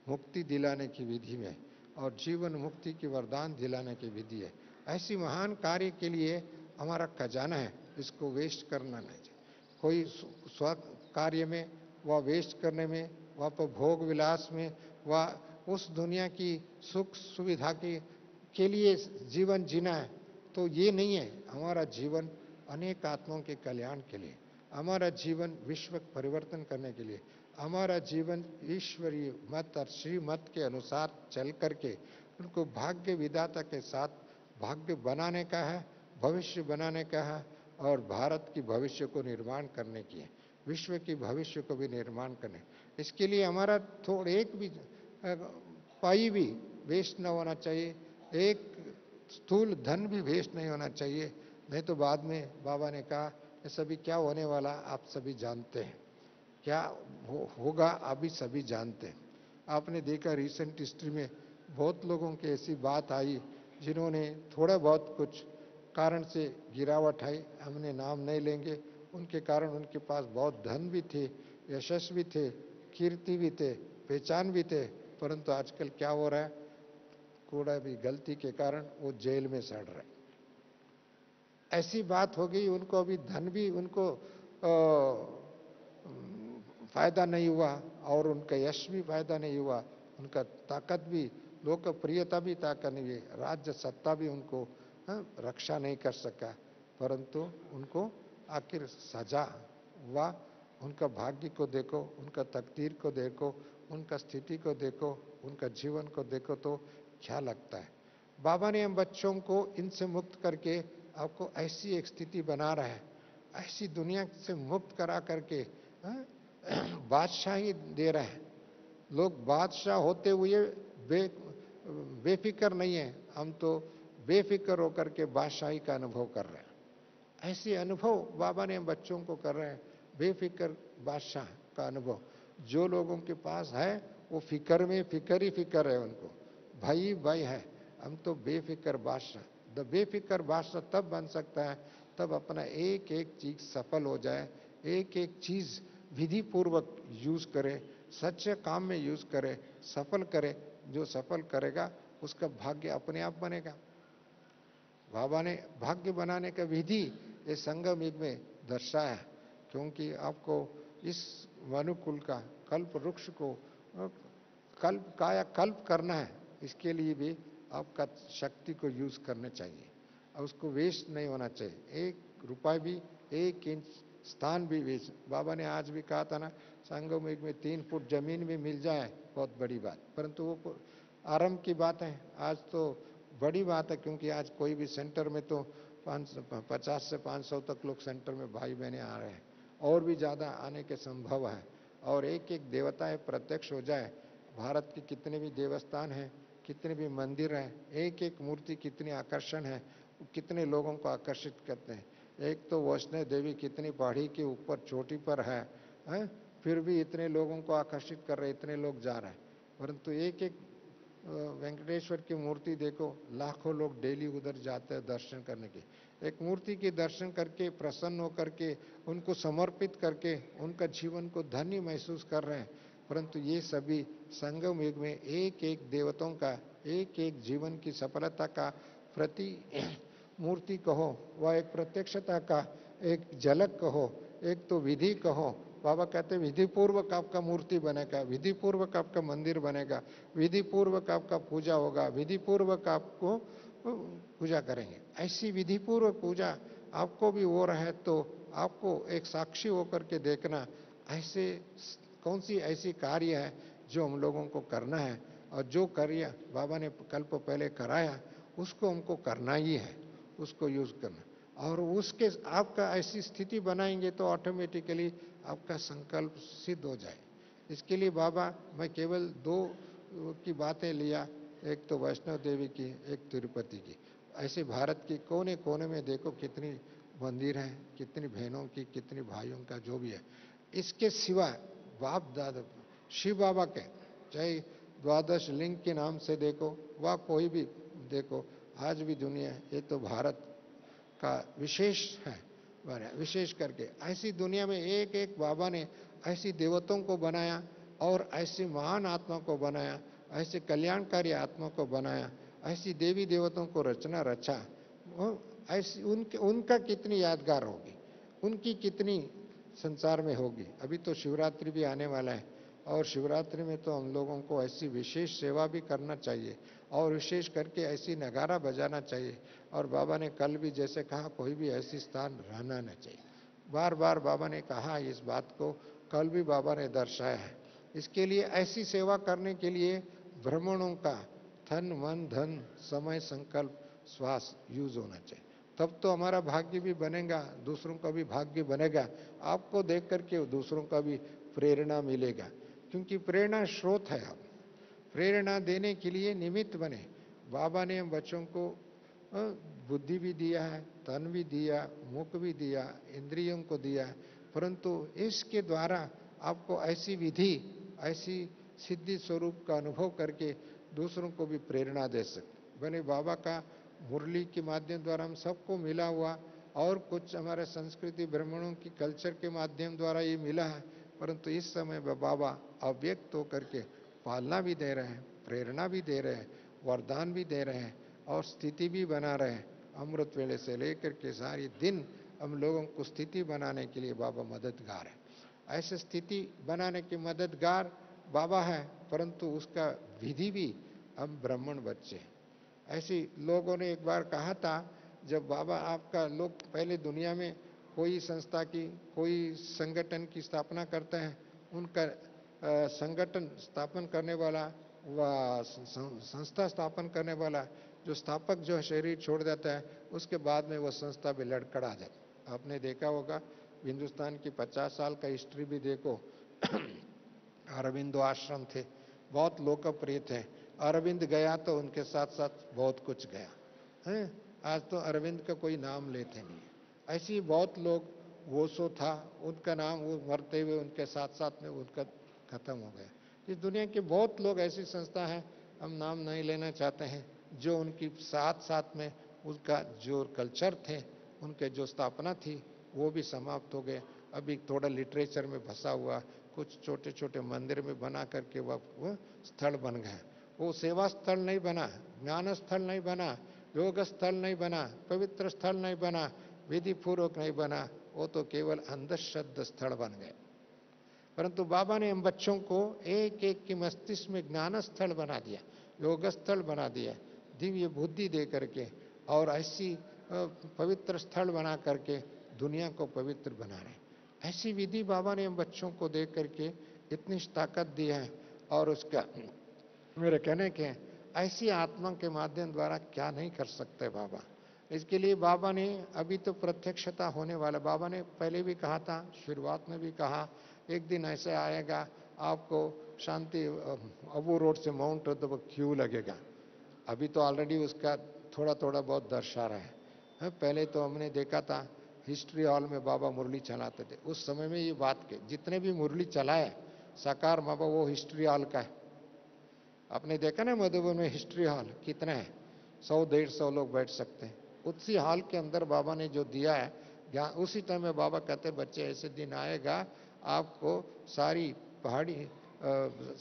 मुक्ति दिलाने की विधि में और जीवन मुक्ति की वरदान दिलाने की विधि है। ऐसी महान कार्य के लिए हमारा खजाना है, इसको वेस्ट करना नहीं चाहिए। कोई स्व कार्य में व वेस्ट करने में, व भोग विलास में, व उस दुनिया की सुख सुविधा के लिए जीवन जीना है, तो ये नहीं है। हमारा जीवन अनेक आत्माओं के कल्याण के लिए, हमारा जीवन विश्व परिवर्तन करने के लिए, हमारा जीवन ईश्वरीय मत और श्रीमत के अनुसार चल करके उनको भाग्य विधाता के साथ भाग्य बनाने का है, भविष्य बनाने का है और भारत की भविष्य को निर्माण करने की है, विश्व की भविष्य को भी निर्माण करने। इसके लिए हमारा थोड़ा एक भी पाई भी वेस्ट न होना चाहिए, एक स्थूल धन भी वेस्ट नहीं होना चाहिए। नहीं तो बाद में बाबा ने कहा ये सभी क्या होने वाला आप सभी जानते हैं, क्या होगा अभी सभी जानते हैं। आपने देखा रिसेंट हिस्ट्री में बहुत लोगों की ऐसी बात आई जिन्होंने थोड़ा बहुत कुछ कारण से गिरावट आई, हमने नाम नहीं लेंगे, उनके कारण उनके पास बहुत धन भी थे, यशस्वी भी थे, कीर्ति भी थे, पहचान भी थे, परंतु आजकल क्या हो रहा है, थोड़ा भी गलती के कारण वो जेल में सड़ रहे हैं। ऐसी बात हो गई, उनको अभी धन भी उनको फायदा नहीं हुआ और उनका यश भी फायदा नहीं हुआ, उनका ताकत भी, लोकप्रियता भी ताकत नहीं हुई, राज्य सत्ता भी उनको रक्षा नहीं कर सका। परंतु उनको आखिर सजा हुआ। उनका भाग्य को देखो, उनका तकदीर को देखो, उनका स्थिति को देखो, उनका जीवन को देखो तो क्या लगता है। बाबा ने हम बच्चों को इनसे मुक्त करके आपको ऐसी एक स्थिति बना रहा है, ऐसी दुनिया से मुक्त करा करके बादशाही दे रहे हैं। लोग बादशाह होते हुए बेफिक्र नहीं है, हम तो बेफिक्र होकर के बादशाही का अनुभव कर रहे हैं। ऐसे अनुभव बाबा ने बच्चों को कर रहे हैं, बेफिक्र बादशाह का अनुभव। जो लोगों के पास है वो फिक्र में फिक्र ही फिक्र है, उनको भाई भाई है, हम तो बेफिक्र बादशाह। द बेफिक्र बादशाह तब बन सकता है तब अपना एक एक चीज सफल हो जाए, एक एक चीज विधि पूर्वक यूज करे, सच्चे काम में यूज करे, सफल करे। जो सफल करेगा उसका भाग्य अपने आप बनेगा। बाबा ने भाग्य बनाने का विधि इस संगम युग में दर्शाया है, क्योंकि आपको इस मनुकुल का कल्प वृक्ष को कल्प काया कल्प करना है, इसके लिए भी आपका शक्ति को यूज करने चाहिए और उसको वेस्ट नहीं होना चाहिए। एक रुपया भी, एक इंच स्थान भी वेस्ट। बाबा ने आज भी कहा था ना, संगम युग में 3 फुट जमीन भी मिल जाए बहुत बड़ी बात, परंतु वो आरंभ की बात है। आज तो बड़ी बात है, क्योंकि आज कोई भी सेंटर में तो 50 से 500 तक लोग सेंटर में भाई बहने आ रहे हैं, और भी ज़्यादा आने के संभव है। और एक एक देवता है प्रत्यक्ष हो जाए। भारत के कितने भी देवस्थान हैं, कितने भी मंदिर हैं, एक एक मूर्ति कितनी आकर्षण है, कितने लोगों को आकर्षित करते हैं। एक तो वैष्णो देवी कितनी पहाड़ी के ऊपर चोटी पर है, फिर भी इतने लोगों को आकर्षित कर रहे, इतने लोग जा रहे हैं। परंतु एक एक वेंकटेश्वर की मूर्ति देखो, लाखों लोग डेली उधर जाते हैं दर्शन करने के। एक मूर्ति के दर्शन करके प्रसन्न होकर के उनको समर्पित करके उनका जीवन को धन्य महसूस कर रहे हैं। परंतु ये सभी संगम युग में एक एक देवताओं का, एक एक जीवन की सफलता का प्रति मूर्ति कहो, वह एक प्रत्यक्षता का एक झलक कहो, एक तो विधि कहो। बाबा कहते विधि पूर्वक आपका मूर्ति बनेगा, विधि पूर्वक आपका मंदिर बनेगा, विधि पूर्वक आपका पूजा होगा, विधि पूर्वक आपको पूजा करेंगे। ऐसी विधि पूर्वक पूजा आपको भी हो रहा है तो आपको एक साक्षी होकर के देखना, ऐसे कौन सी ऐसी कार्य है जो हम लोगों को करना है, और जो कार्य बाबा ने कल्प पहले कराया उसको हमको करना ही है, उसको यूज करना। और उसके आपका ऐसी स्थिति बनाएंगे तो ऑटोमेटिकली आपका संकल्प सिद्ध हो जाए। इसके लिए बाबा, मैं केवल 2 की बातें लिया, एक तो वैष्णो देवी की, एक तिरुपति की। ऐसे भारत के कोने कोने में देखो कितनी मंदिर हैं, कितनी बहनों की, कितनी भाइयों का, जो भी है। इसके सिवा बाप दादा शिव बाबा के चाहे द्वादश लिंग के नाम से देखो, वह कोई भी देखो, आज भी दुनिया, ये तो भारत का विशेष है। विशेष करके ऐसी दुनिया में एक एक बाबा ने ऐसी देवताओं को बनाया और ऐसी महान आत्मा को बनाया, ऐसे कल्याणकारी आत्मा को बनाया, ऐसी देवी देवताओं को रचना रचा। ऐसी उनका कितनी यादगार होगी, उनकी कितनी संसार में होगी। अभी तो शिवरात्रि भी आने वाला है, और शिवरात्रि में तो हम लोगों को ऐसी विशेष सेवा भी करना चाहिए, और विशेष करके ऐसी नगारा बजाना चाहिए। और बाबा ने कल भी जैसे कहा, कोई भी ऐसी स्थान रहना न चाहिए। बार बार बाबा ने कहा इस बात को, कल भी बाबा ने दर्शाया है। इसके लिए ऐसी सेवा करने के लिए ब्राह्मणों का तन मन धन समय संकल्प श्वास यूज होना चाहिए, तब तो हमारा भाग्य भी बनेगा, दूसरों का भी भाग्य बनेगा। आपको देख करके दूसरों का भी प्रेरणा मिलेगा, क्योंकि प्रेरणा स्रोत है। आप प्रेरणा देने के लिए निमित्त बने। बाबा ने हम बच्चों को बुद्धि भी दिया है, तन भी दिया, मुख भी दिया, इंद्रियों को दिया, परंतु इसके द्वारा आपको ऐसी विधि, ऐसी सिद्धि स्वरूप का अनुभव करके दूसरों को भी प्रेरणा दे सकते। भले बाबा का मुरली के माध्यम द्वारा हम सबको मिला हुआ, और कुछ हमारे संस्कृति ब्राह्मणों की कल्चर के माध्यम द्वारा ये मिला है, परंतु इस समय बाबा अव्यक्त होकर के पालना भी दे रहे हैं, प्रेरणा भी दे रहे हैं, वरदान भी दे रहे हैं, और स्थिति भी बना रहे हैं, अमृत वेले से लेकर के सारी दिन हम लोगों को स्थिति बनाने के लिए बाबा मददगार है। ऐसे स्थिति बनाने के मददगार बाबा है, परंतु उसका विधि भी हम ब्राह्मण बच्चे हैं। ऐसी लोगों ने एक बार कहा था, जब बाबा आपका लोग पहले दुनिया में कोई संस्था की, कोई संगठन की स्थापना करते हैं, उनका संगठन स्थापन करने वाला व संस्था स्थापन करने वाला जो स्थापक जो शरीर छोड़ देता है, उसके बाद में वो संस्था भी लड़खड़ा जाती है। आपने देखा होगा हिंदुस्तान की 50 साल का हिस्ट्री भी देखो। अरविंदो आश्रम थे, बहुत लोकप्रिय थे। अरविंद गया तो उनके साथ साथ बहुत कुछ गया है। आज तो अरविंद का कोई नाम लेते नहीं। ऐसे ही बहुत लोग, वोसो था, उनका नाम वो मरते हुए उनके साथ साथ में उनका खत्म हो गया। इस दुनिया के बहुत लोग ऐसी संस्था है, हम नाम नहीं लेना चाहते हैं, जो उनकी साथ साथ में उनका जो कल्चर थे, उनके जो स्थापना थी, वो भी समाप्त हो गए। अभी थोड़ा लिटरेचर में फंसा हुआ, कुछ छोटे छोटे मंदिर में बना करके वो स्थल बन गए। वो सेवा स्थल नहीं बना, ज्ञान स्थल नहीं बना, योग स्थल नहीं बना, पवित्र स्थल नहीं बना, विधि पूर्वक नहीं बना, वो तो केवल अंधश्रद्ध स्थल बन गए। परंतु बाबा ने हम बच्चों को एक एक की मस्तिष्क में ज्ञान स्थल बना दिया, योग स्थल बना दिया, दिव्य बुद्धि दे करके, और ऐसी पवित्र स्थल बना करके दुनिया को पवित्र बना रहे। ऐसी विधि बाबा ने हम बच्चों को दे करके इतनी ताकत दी है। और उसका मेरे कहने के ऐसी आत्मा के माध्यम द्वारा क्या नहीं कर सकते बाबा। इसके लिए बाबा ने अभी तो प्रत्यक्षता होने वाला, बाबा ने पहले भी कहा था, शुरुआत में भी कहा, एक दिन ऐसे आएगा आपको शांति अबू रोड से माउंट तो क्यू लगेगा। अभी तो ऑलरेडी उसका थोड़ा थोड़ा बहुत दर्शा रहा है। पहले तो हमने देखा था हिस्ट्री हॉल में बाबा मुरली चलाते थे। उस समय में ये बात के जितने भी मुरली चलाए साकार बाबा, वो हिस्ट्री हॉल का है। आपने देखा ना मधुबन में हिस्ट्री हॉल कितना है, 100-150 लोग बैठ सकते हैं। उसी हॉल के अंदर बाबा ने जो दिया है ज्ञान, उसी टाइम में बाबा कहते बच्चे ऐसे दिन आएगा आपको सारी पहाड़ी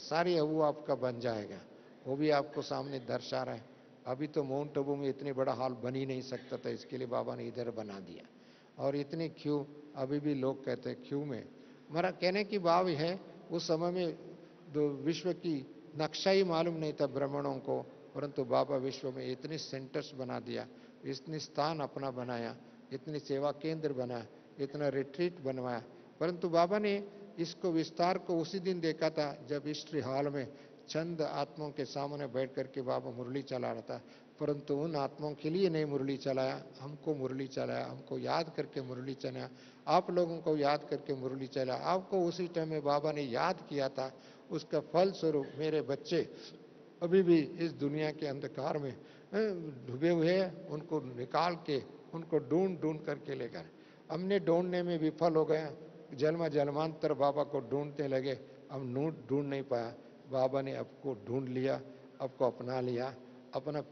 सारी अबू आपका बन जाएगा। वो भी आपको सामने दर्शा रहा है। अभी तो माउंट आबू में इतनी बड़ा हॉल बन ही नहीं सकता था, इसके लिए बाबा ने इधर बना दिया। और इतनी क्यू, अभी भी लोग कहते हैं क्यू में। मेरा कहने की भाव है, उस समय में विश्व की नक्शा ही मालूम नहीं था ब्राह्मणों को, परंतु बाबा विश्व में इतने सेंटर्स बना दिया, इतने स्थान अपना बनाया, इतने सेवा केंद्र बनाया, इतना रिट्रीट बनवाया। परंतु बाबा ने इसको विस्तार को उसी दिन देखा था जब हिस्ट्री हॉल में चंद आत्माओं के सामने बैठ करके बाबा मुरली चला रहा था। परंतु उन आत्माओं के लिए नहीं मुरली चलाया, हमको मुरली चलाया, हमको याद करके मुरली चलाया, आप लोगों को याद करके मुरली चलाया। आपको उसी टाइम में बाबा ने याद किया था, उसका फल स्वरूप मेरे बच्चे अभी भी इस दुनिया के अंधकार में डूबे हुए हैं। उनको निकाल के, उनको ढूंढ ढूंढ करके लेकर, हमने ढूंढने में विफल हो गए, जन्म जन्मांतर बाबा को ढूंढने लगे, हम ढूंढ नहीं पाया। बाबा ने आपको ढूंढ लिया, आपको अपना लिया, अपना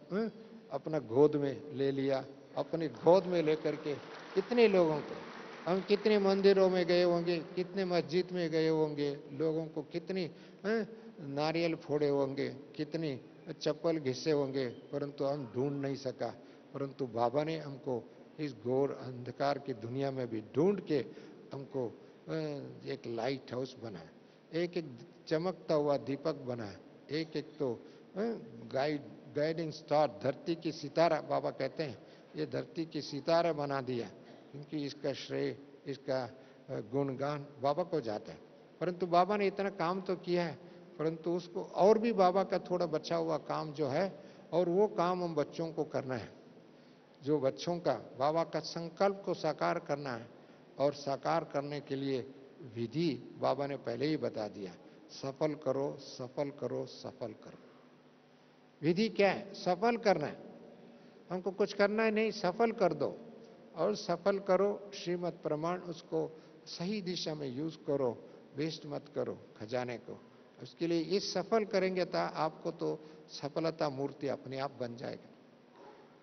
अपना गोद में ले लिया, अपनी गोद में लेकर के कितने लोगों को, हम कितने मंदिरों में गए होंगे, कितने मस्जिद में गए होंगे, लोगों को कितनी नारियल फोड़े होंगे, कितनी चप्पल घिसे होंगे, परंतु हम ढूंढ नहीं सका। परंतु बाबा ने हमको इस घोर अंधकार की दुनिया में भी ढूंढ के हमको एक लाइट हाउस बनाया, एक एक चमकता हुआ दीपक बनाया, एक एक तो गाइडिंग स्टार, धरती की सितारा बाबा कहते हैं, ये धरती की सितारा बना दिया। क्योंकि इसका श्रेय, इसका गुणगान बाबा को जाता है। परंतु बाबा ने इतना काम तो किया है, परंतु उसको और भी बाबा का थोड़ा बचा हुआ काम जो है, और वो काम हम बच्चों को करना है। जो बच्चों का बाबा का संकल्प को साकार करना है, और साकार करने के लिए विधि बाबा ने पहले ही बता दिया, सफल करो, सफल करो, सफल करो। विधि क्या है? सफल करना है। हमको कुछ करना है नहीं, सफल कर दो, और सफल करो। श्रीमद् प्रमाण उसको सही दिशा में यूज करो, वेस्ट मत करो खजाने को। उसके लिए ये सफल करेंगे तो आपको तो सफलता मूर्ति अपने आप बन जाएगा।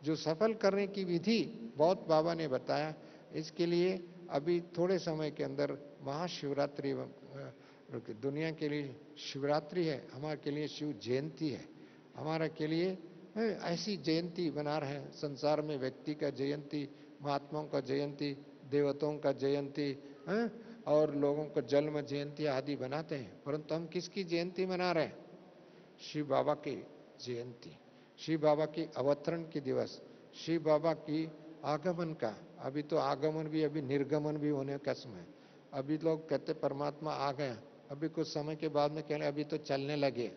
जो सफल करने की विधि बहुत बाबा ने बताया, इसके लिए अभी थोड़े समय के अंदर महाशिवरात्रि, दुनिया के लिए शिवरात्रि है, हमारे के लिए शिव जयंती है, हमारा के लिए ऐसी जयंती बना रहे हैं संसार में, व्यक्ति का जयंती, महात्माओं का जयंती, देवताओं का जयंती, और लोगों को जन्म जयंती आदि बनाते हैं, परंतु हम किसकी जयंती मना रहे हैं? शिव बाबा की जयंती, शिव बाबा की अवतरण की दिवस, शिव बाबा की आगमन का। अभी तो आगमन भी, अभी निर्गमन भी होने का समय। अभी लोग कहते परमात्मा आ गया, अभी कुछ समय के बाद में कह रहे अभी तो चलने लगे,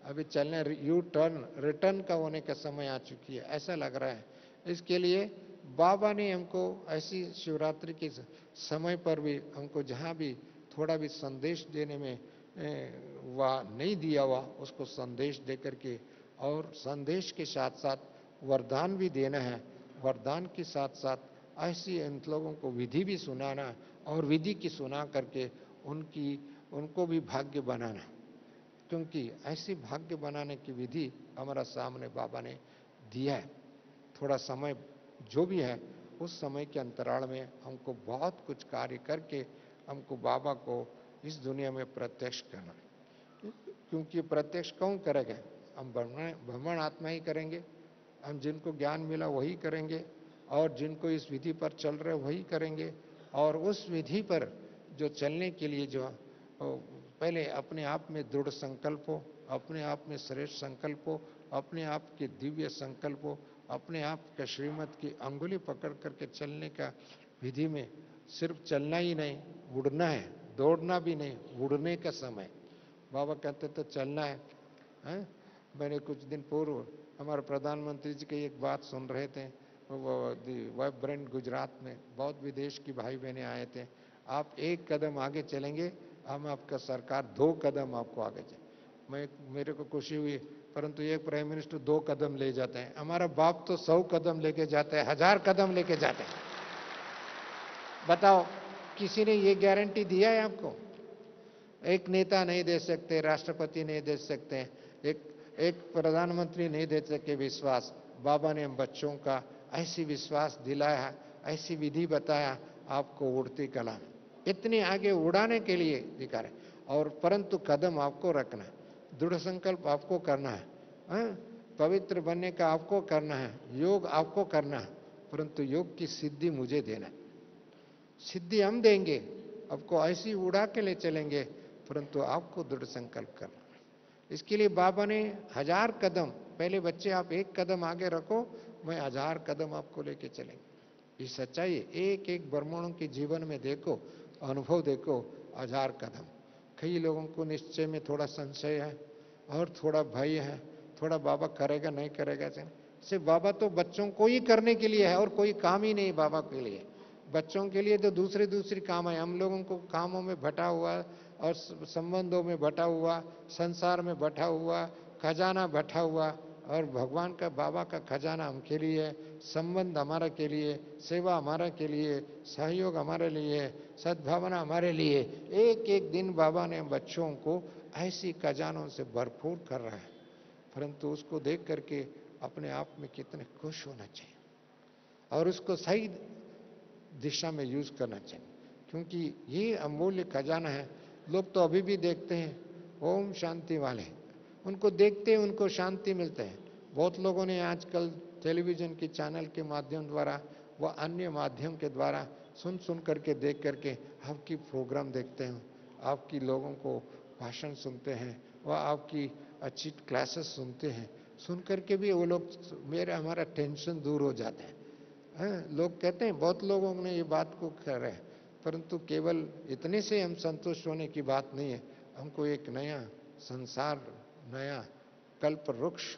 अभी चलने, यू टर्न, रिटर्न का होने का समय आ चुकी है, ऐसा लग रहा है। इसके लिए बाबा ने हमको ऐसी शिवरात्रि के समय पर भी हमको जहाँ भी थोड़ा भी संदेश देने में वह नहीं दिया हुआ, उसको संदेश दे करके, और संदेश के साथ साथ वरदान भी देना है, वरदान के साथ साथ ऐसी इन लोगों को विधि भी सुनाना, और विधि की सुना करके उनको भी भाग्य बनाना, क्योंकि ऐसी भाग्य बनाने की विधि हमारा सामने बाबा ने दिया है। थोड़ा समय जो भी है, उस समय के अंतराल में हमको बहुत कुछ कार्य करके हमको बाबा को इस दुनिया में प्रत्यक्ष करना, क्योंकि प्रत्यक्ष कौन करेगा? हम ब्रह्मण आत्मा ही करेंगे, हम जिनको ज्ञान मिला वही करेंगे, और जिनको इस विधि पर चल रहे वही करेंगे। और उस विधि पर जो चलने के लिए जो पहले अपने आप में दृढ़ संकल्प हो, अपने आप में श्रेष्ठ संकल्प हो, अपने आप के दिव्य संकल्प हो, अपने आप के श्रीमत की अंगुली पकड़ करके चलने का विधि में सिर्फ चलना ही नहीं, उड़ना है, दौड़ना भी नहीं, उड़ने का समय। बाबा कहते तो चलना है? मैंने कुछ दिन पूर्व हमारे प्रधानमंत्री जी की एक बात सुन रहे थे, वो वाइब्रेंट गुजरात में बहुत विदेश की भाई बहनें आए थे। आप एक कदम आगे चलेंगे, हम आपका सरकार 2 कदम आपको आगे चले। मेरे को खुशी हुई, परंतु एक प्राइम मिनिस्टर 2 कदम ले जाते हैं, हमारा बाप तो 100 कदम लेके जाते हैं, 1000 कदम लेके जाते हैं। बताओ, किसी ने ये गारंटी दिया है आपको? एक नेता नहीं दे सकते, राष्ट्रपति नहीं दे सकते, एक प्रधानमंत्री नहीं दे सके विश्वास। बाबा ने हम बच्चों का ऐसी विश्वास दिलाया, ऐसी विधि बताया, आपको उड़ती कला इतने आगे उड़ाने के लिए दिखा रहे। और परंतु कदम आपको रखना है, दृढ़ संकल्प आपको करना है, पवित्र बनने का आपको करना है, योग आपको करना है, परंतु योग की सिद्धि मुझे देना है। सिद्धि हम देंगे, आपको ऐसी उड़ा के ले चलेंगे, परंतु आपको दृढ़ संकल्प करना। इसके लिए बाबा ने 1000 कदम, पहले बच्चे आप 1 कदम आगे रखो, मैं 1000 कदम आपको लेके चलेंगे। ये सच्चाई है, एक एक ब्राह्मणों के जीवन में देखो, अनुभव देखो, 1000 कदम। कई लोगों को निश्चय में थोड़ा संशय है और थोड़ा भय है, थोड़ा बाबा करेगा नहीं करेगा। सिर्फ बाबा तो बच्चों को ही करने के लिए है, और कोई काम ही नहीं बाबा के लिए। बच्चों के लिए तो दूसरी काम है, हम लोगों को कामों में भटा हुआ और संबंधों में भटा हुआ, संसार में भटा हुआ, खजाना भटा हुआ, और भगवान का, बाबा का खजाना हम के लिए, संबंध हमारा के लिए, सेवा हमारा के लिए, सहयोग हमारे लिए, सद्भावना हमारे लिए। एक एक दिन बाबा ने बच्चों को ऐसी खजानों से भरपूर कर रहा है, परंतु उसको देख करके अपने आप में कितने खुश होना चाहिए, और उसको सही दिशा में यूज करना चाहिए, क्योंकि ये अमूल्य खजाना है। लोग तो अभी भी देखते हैं ओम शांति वाले, उनको देखते हैं, उनको शांति मिलता है। बहुत लोगों ने आजकल टेलीविजन के चैनल के माध्यम द्वारा व अन्य माध्यम के द्वारा सुन करके देख करके आपकी प्रोग्राम देखते हैं, आपकी लोगों को भाषण सुनते हैं, वह आपकी अच्छी क्लासेस सुनते हैं। सुन करके भी वो लोग, हमारा टेंशन दूर हो जाता है। लोग कहते हैं, बहुत लोगों ने ये बात को कह रहे हैं, परंतु केवल इतने से हम संतुष्ट होने की बात नहीं है। हमको एक नया संसार, नया कल्प वृक्ष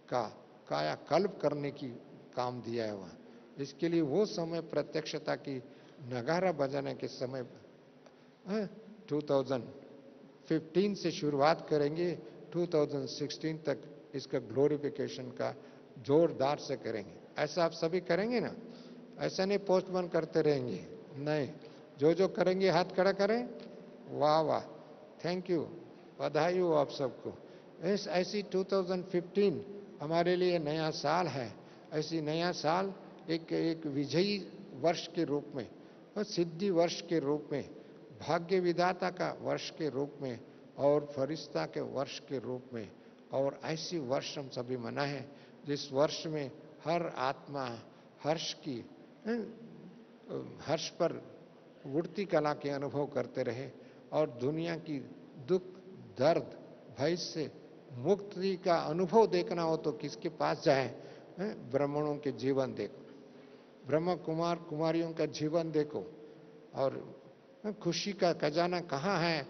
का कायाकल्प करने की काम दिया है वहाँ। इसके लिए वो समय प्रत्यक्षता की नगारा बजाने के समय 2015 से शुरुआत करेंगे, 2016 तक इसका ग्लोरिफिकेशन का जोरदार से करेंगे। ऐसा आप सभी करेंगे ना? ऐसा नहीं पोस्टपोन करते रहेंगे, नहीं, जो करेंगे हाथ खड़ा करें। वाह वाह, थैंक यू, बधाई हो आप सबको। ऐसी 2015 हमारे लिए नया साल है। ऐसी नया साल एक विजयी वर्ष के रूप में, और सिद्धि वर्ष के रूप में, भाग्य विधाता का वर्ष के रूप में, और फरिश्ता के वर्ष के रूप में, और ऐसी वर्ष हम सभी मनाएं जिस वर्ष में हर आत्मा हर्ष की हर्ष पर उड़ती कला के अनुभव करते रहे और दुनिया की दुख दर्द भय से मुक्ति का अनुभव देखना हो तो किसके पास जाए? ब्राह्मणों के जीवन देखो, ब्रह्म कुमार कुमारियों का जीवन देखो। और खुशी का खजाना कहाँ है?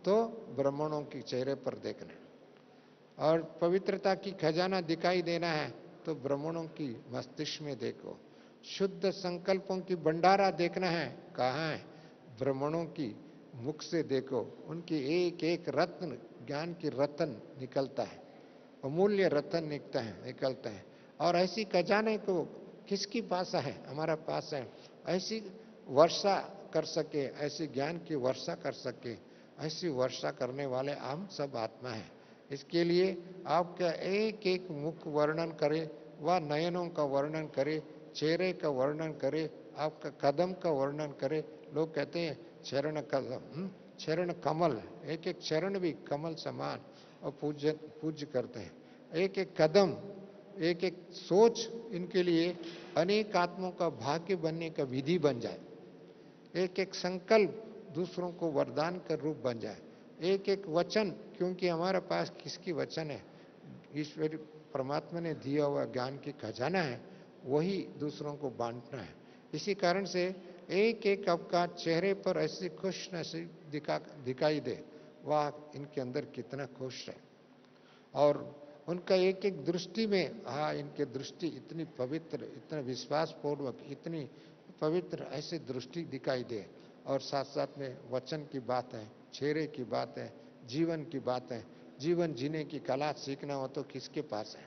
तो ब्राह्मणों के चेहरे पर देखना। और पवित्रता की खजाना दिखाई देना है तो ब्राह्मणों की मस्तिष्क में देखो। शुद्ध संकल्पों की भंडारा देखना है, कहाँ है? ब्राह्मणों की मुख से देखो। उनकी एक एक रत्न, ज्ञान की रत्न निकलता है, अमूल्य रत्न निकलता है। और ऐसी खजाने को किसकी पास है? हमारा पास है। ऐसी वर्षा कर सके, ऐसी ज्ञान की वर्षा कर सके, ऐसी वर्षा करने वाले हम सब आत्मा हैं। इसके लिए आपका एक एक मुख वर्णन करे, वह नयनों का वर्णन करे, चेहरे का वर्णन करे, आपका कदम का वर्णन करे। लोग कहते हैं चरण कदम, चरण कमल, एक एक चरण भी कमल समान, और पूज्य करते हैं। एक एक कदम, एक एक सोच इनके लिए अनेक आत्माओं का भाग्य बनने का विधि बन जाए। एक एक संकल्प दूसरों को वरदान का रूप बन जाए। एक एक वचन, क्योंकि हमारे पास किसकी वचन है? ईश्वर परमात्मा ने दिया हुआ ज्ञान की खजाना है, वही दूसरों को बांटना है। इसी कारण से एक एक आपका चेहरे पर ऐसी खुश नसीब दिखाई दे, वाह इनके अंदर कितना खुश है। और उनका एक एक दृष्टि में, हाँ इनके दृष्टि इतनी पवित्र, इतना विश्वास पूर्वक, इतनी पवित्र ऐसी दृष्टि दिखाई दे। और साथ साथ में वचन की बात है, चेहरे की बात है, जीवन की बात है। जीवन जीने की कला सीखना हो तो किसके पास है?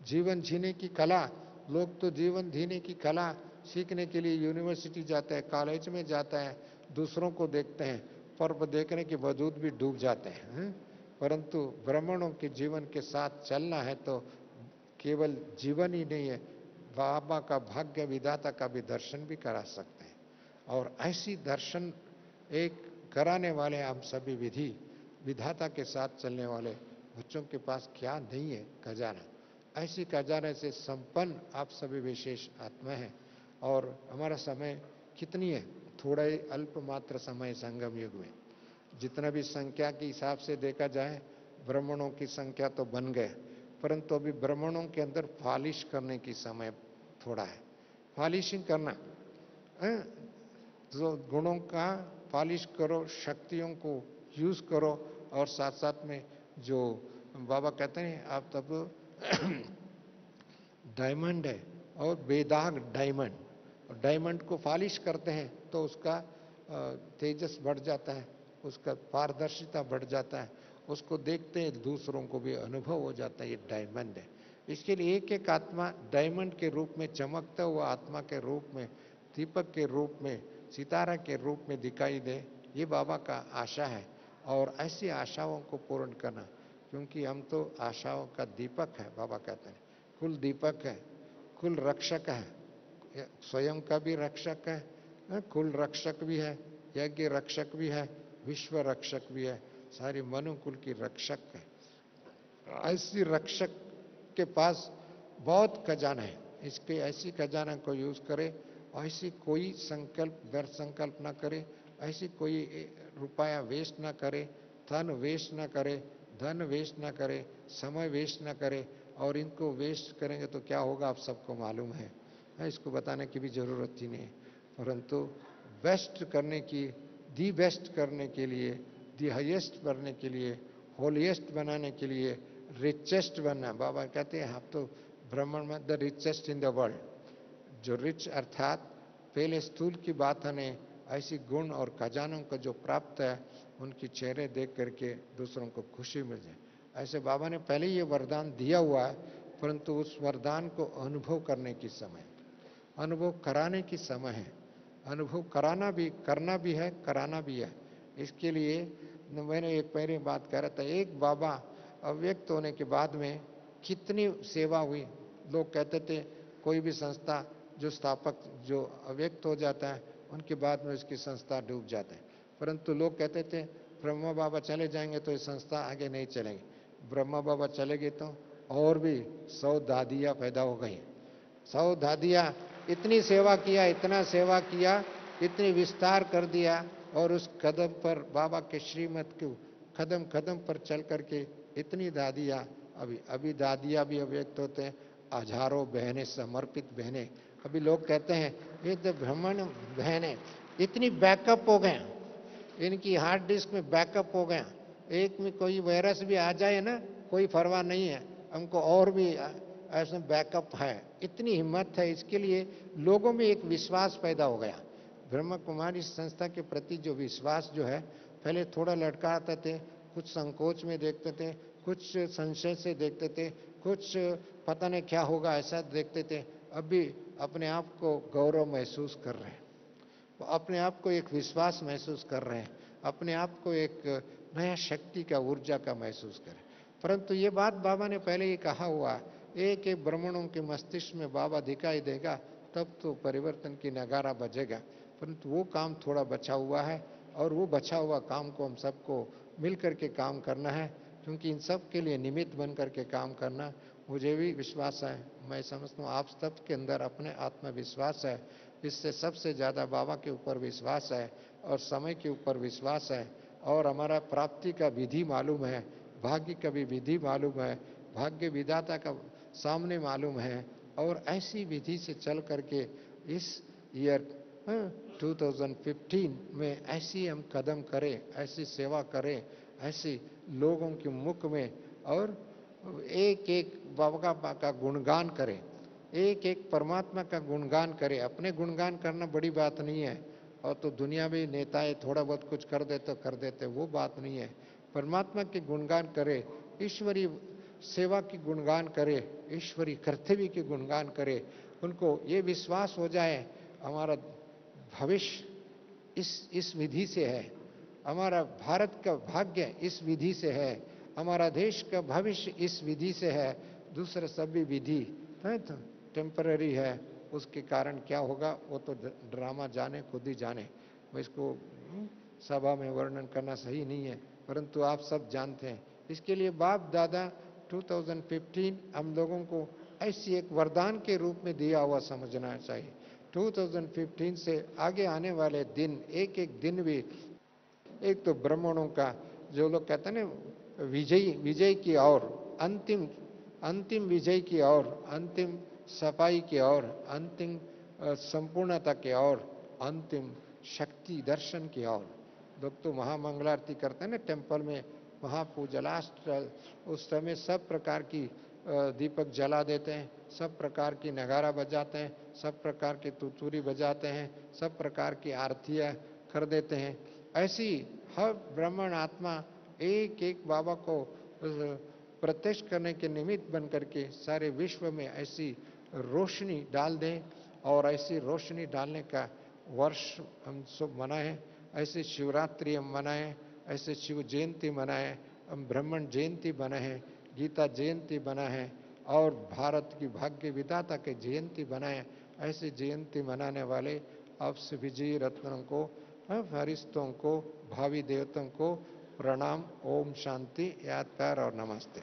जीवन जीने की कला, लोग तो जीवन जीने की कला सीखने के लिए यूनिवर्सिटी जाते हैं, कॉलेज में जाते हैं, दूसरों को देखते हैं, पर देखने के बावजूद भी डूब जाते हैं। परंतु ब्राह्मणों के जीवन के साथ चलना है तो केवल जीवन ही नहीं है, बाबा का भाग्य विधाता का भी दर्शन भी करा सकते हैं। और ऐसी दर्शन एक कराने वाले हम सभी विधाता के साथ चलने वाले बच्चों के पास क्या नहीं है? खजाना। ऐसी खजाने से संपन्न आप सभी विशेष आत्मा हैं। और हमारा समय कितनी है? थोड़ा ही अल्प मात्र समय संगम युग में। जितना भी संख्या के हिसाब से देखा जाए, ब्राह्मणों की संख्या तो बन गए, परंतु अभी ब्राह्मणों के अंदर पॉलिश करने की समय थोड़ा है। पॉलिशिंग करना, जो गुणों का पॉलिश करो, शक्तियों को यूज करो। और साथ साथ में जो बाबा कहते हैं आप तब डायमंड है और बेदाग डायमंड, डायमंड को पॉलिश करते हैं तो उसका तेजस बढ़ जाता है, उसका पारदर्शिता बढ़ जाता है, उसको देखते हैं दूसरों को भी अनुभव हो जाता है ये डायमंड है। इसके लिए एक एक आत्मा डायमंड के रूप में, चमकता हुआ आत्मा के रूप में, दीपक के रूप में, सितारा के रूप में दिखाई दे, ये बाबा का आशा है। और ऐसी आशाओं को पूर्ण करना, क्योंकि हम तो आशाओं का दीपक है, बाबा कहते हैं कुल दीपक है, कुल रक्षक है, स्वयं का भी रक्षक है, कुल रक्षक भी है, यज्ञ रक्षक भी है, विश्व रक्षक भी है, सारी मनुकुल की रक्षक है। ऐसी रक्षक के पास बहुत खजाना है, इसके ऐसी खजाना को यूज करे। ऐसी कोई संकल्प व्यर्थ संकल्प ना करे, ऐसी कोई रुपया वेस्ट ना करे, धन वेस्ट ना करे, धन वेस्ट ना करे, समय वेस्ट ना करे। और इनको वेस्ट करेंगे तो क्या होगा आप सबको मालूम है, इसको बताने की भी जरूरत ही नहीं। परंतु बेस्ट करने की, दी बेस्ट करने के लिए, दी हाईएस्ट करने के लिए, होलीएस्ट बनाने के लिए, रिचेस्ट बनना। बाबा कहते हैं आप तो ब्राह्मण में the richest in the world. जो रिच अर्थात पहले स्थूल की बात है, नहीं ऐसी गुण और खजानों का जो प्राप्त है, उनकी चेहरे देख करके दूसरों को खुशी मिल जाए। ऐसे बाबा ने पहले ये वरदान दिया हुआ है, परंतु उस वरदान को अनुभव करने की समय, अनुभव कराने की समय है। अनुभव कराना भी, करना भी है, कराना भी है। इसके लिए मैंने एक पहले बात कह रहा था, एक बाबा अव्यक्त होने के बाद में कितनी सेवा हुई। लोग कहते थे कोई भी संस्था जो स्थापक जो अव्यक्त हो जाता है, उनके बाद में उसकी संस्था डूब जाता है। परंतु लोग कहते थे ब्रह्मा बाबा चले जाएंगे तो ये संस्था आगे नहीं चलेगी। ब्रह्मा बाबा चले गए तो और भी 100 दादियाँ पैदा हो गई। 100 दादियाँ इतनी सेवा किया, इतना सेवा किया, इतनी विस्तार कर दिया, और उस कदम पर बाबा के श्रीमत को कदम कदम पर चल करके इतनी दादियाँ अभी दादियाँ भी अव्यक्त होते हैं, हजारों बहनें, समर्पित बहनें। अभी लोग कहते हैं ये तो ब्राह्मण बहनें इतनी बैकअप हो गए, इनकी हार्ड डिस्क में बैकअप हो गया, एक में कोई वायरस भी आ जाए ना, कोई परवाह नहीं है, हमको और भी ऐसा बैकअप है। इतनी हिम्मत है, इसके लिए लोगों में एक विश्वास पैदा हो गया। ब्रह्म कुमारी संस्था के प्रति जो विश्वास जो है, पहले थोड़ा लटकाते थे, कुछ संकोच में देखते थे, कुछ संशय से देखते थे, कुछ पता नहीं क्या होगा ऐसा देखते थे। अभी अपने आप को गौरव महसूस कर रहे हैं, अपने आप को एक विश्वास महसूस कर रहे हैं, अपने आप को एक नया शक्ति का, ऊर्जा का महसूस करें। परंतु ये बात बाबा ने पहले ही कहा हुआ, एक एक ब्राह्मणों के मस्तिष्क में बाबा दिखाई देगा तब तो परिवर्तन की नगारा बजेगा। परंतु वो काम थोड़ा बचा हुआ है, और वो बचा हुआ काम को हम सबको मिल करके काम करना है, क्योंकि इन सब के लिए निमित्त बन करके काम करना। मुझे भी विश्वास है, मैं समझता हूँ आप सब के अंदर अपने आत्मविश्वास है, इससे सबसे ज़्यादा बाबा के ऊपर विश्वास है, और समय के ऊपर विश्वास है, और हमारा प्राप्ति का विधि मालूम है, भाग्य का भी विधि मालूम है, भाग्य विधाता का सामने मालूम है। और ऐसी विधि से चल करके इस ईयर 2015 में ऐसी हम कदम करें, ऐसी सेवा करें, ऐसी लोगों के मुख में, और एक एक बाबा का गुणगान करें, एक एक परमात्मा का गुणगान करें। अपने गुणगान करना बड़ी बात नहीं है, और तो दुनिया में नेताएं थोड़ा बहुत कुछ कर देते, वो बात नहीं है। परमात्मा के गुणगान करे, ईश्वरीय सेवा की गुणगान करे, ईश्वरीय कर्तव्य की गुणगान करे। उनको ये विश्वास हो जाए हमारा भविष्य इस विधि से है, हमारा भारत का भाग्य इस विधि से है, हमारा देश का भविष्य इस विधि से है, दूसरा सभी विधि तो टेम्पररी है, उसके कारण क्या होगा वो तो ड्रामा जाने, खुद ही जाने। मैं इसको सभा में वर्णन करना सही नहीं है, परंतु आप सब जानते हैं। इसके लिए बाप दादा 2015 हम लोगों को ऐसी एक वरदान के रूप में दिया हुआ समझना चाहिए। 2015 से आगे आने वाले दिन, एक एक दिन भी, एक तो ब्राह्मणों का जो लोग कहते हैं ना, विजय की ओर, अंतिम विजय की ओर, अंतिम सफाई की ओर, अंतिम संपूर्णता की ओर, अंतिम शक्ति दर्शन की ओर। लोग तो महामंगलारती करते हैं ना टेम्पल में, महापूजा लास्ट उस समय सब प्रकार की दीपक जला देते हैं, सब प्रकार की नगारा बजाते हैं, सब प्रकार की तुतुरी बजाते हैं, सब प्रकार की आरतियाँ कर देते हैं। ऐसी हर ब्राह्मण आत्मा एक एक बाबा को प्रत्यक्ष करने के निमित्त बन करके सारे विश्व में ऐसी रोशनी डाल दें, और ऐसी रोशनी डालने का वर्ष हम सब मनाएं। ऐसे शिवरात्रि हम मनाएं, ऐसे शिव जयंती मनाएं, हम ब्राह्मण जयंती बनाएं, गीता जयंती बनाएं, और भारत की भाग्य विधाता के जयंती बनाएं। ऐसे जयंती मनाने वाले आप विजयी रत्नों को, फरिश्तों को, भावी देवताओं को प्रणाम। ओम शांति, याद प्यार और नमस्ते।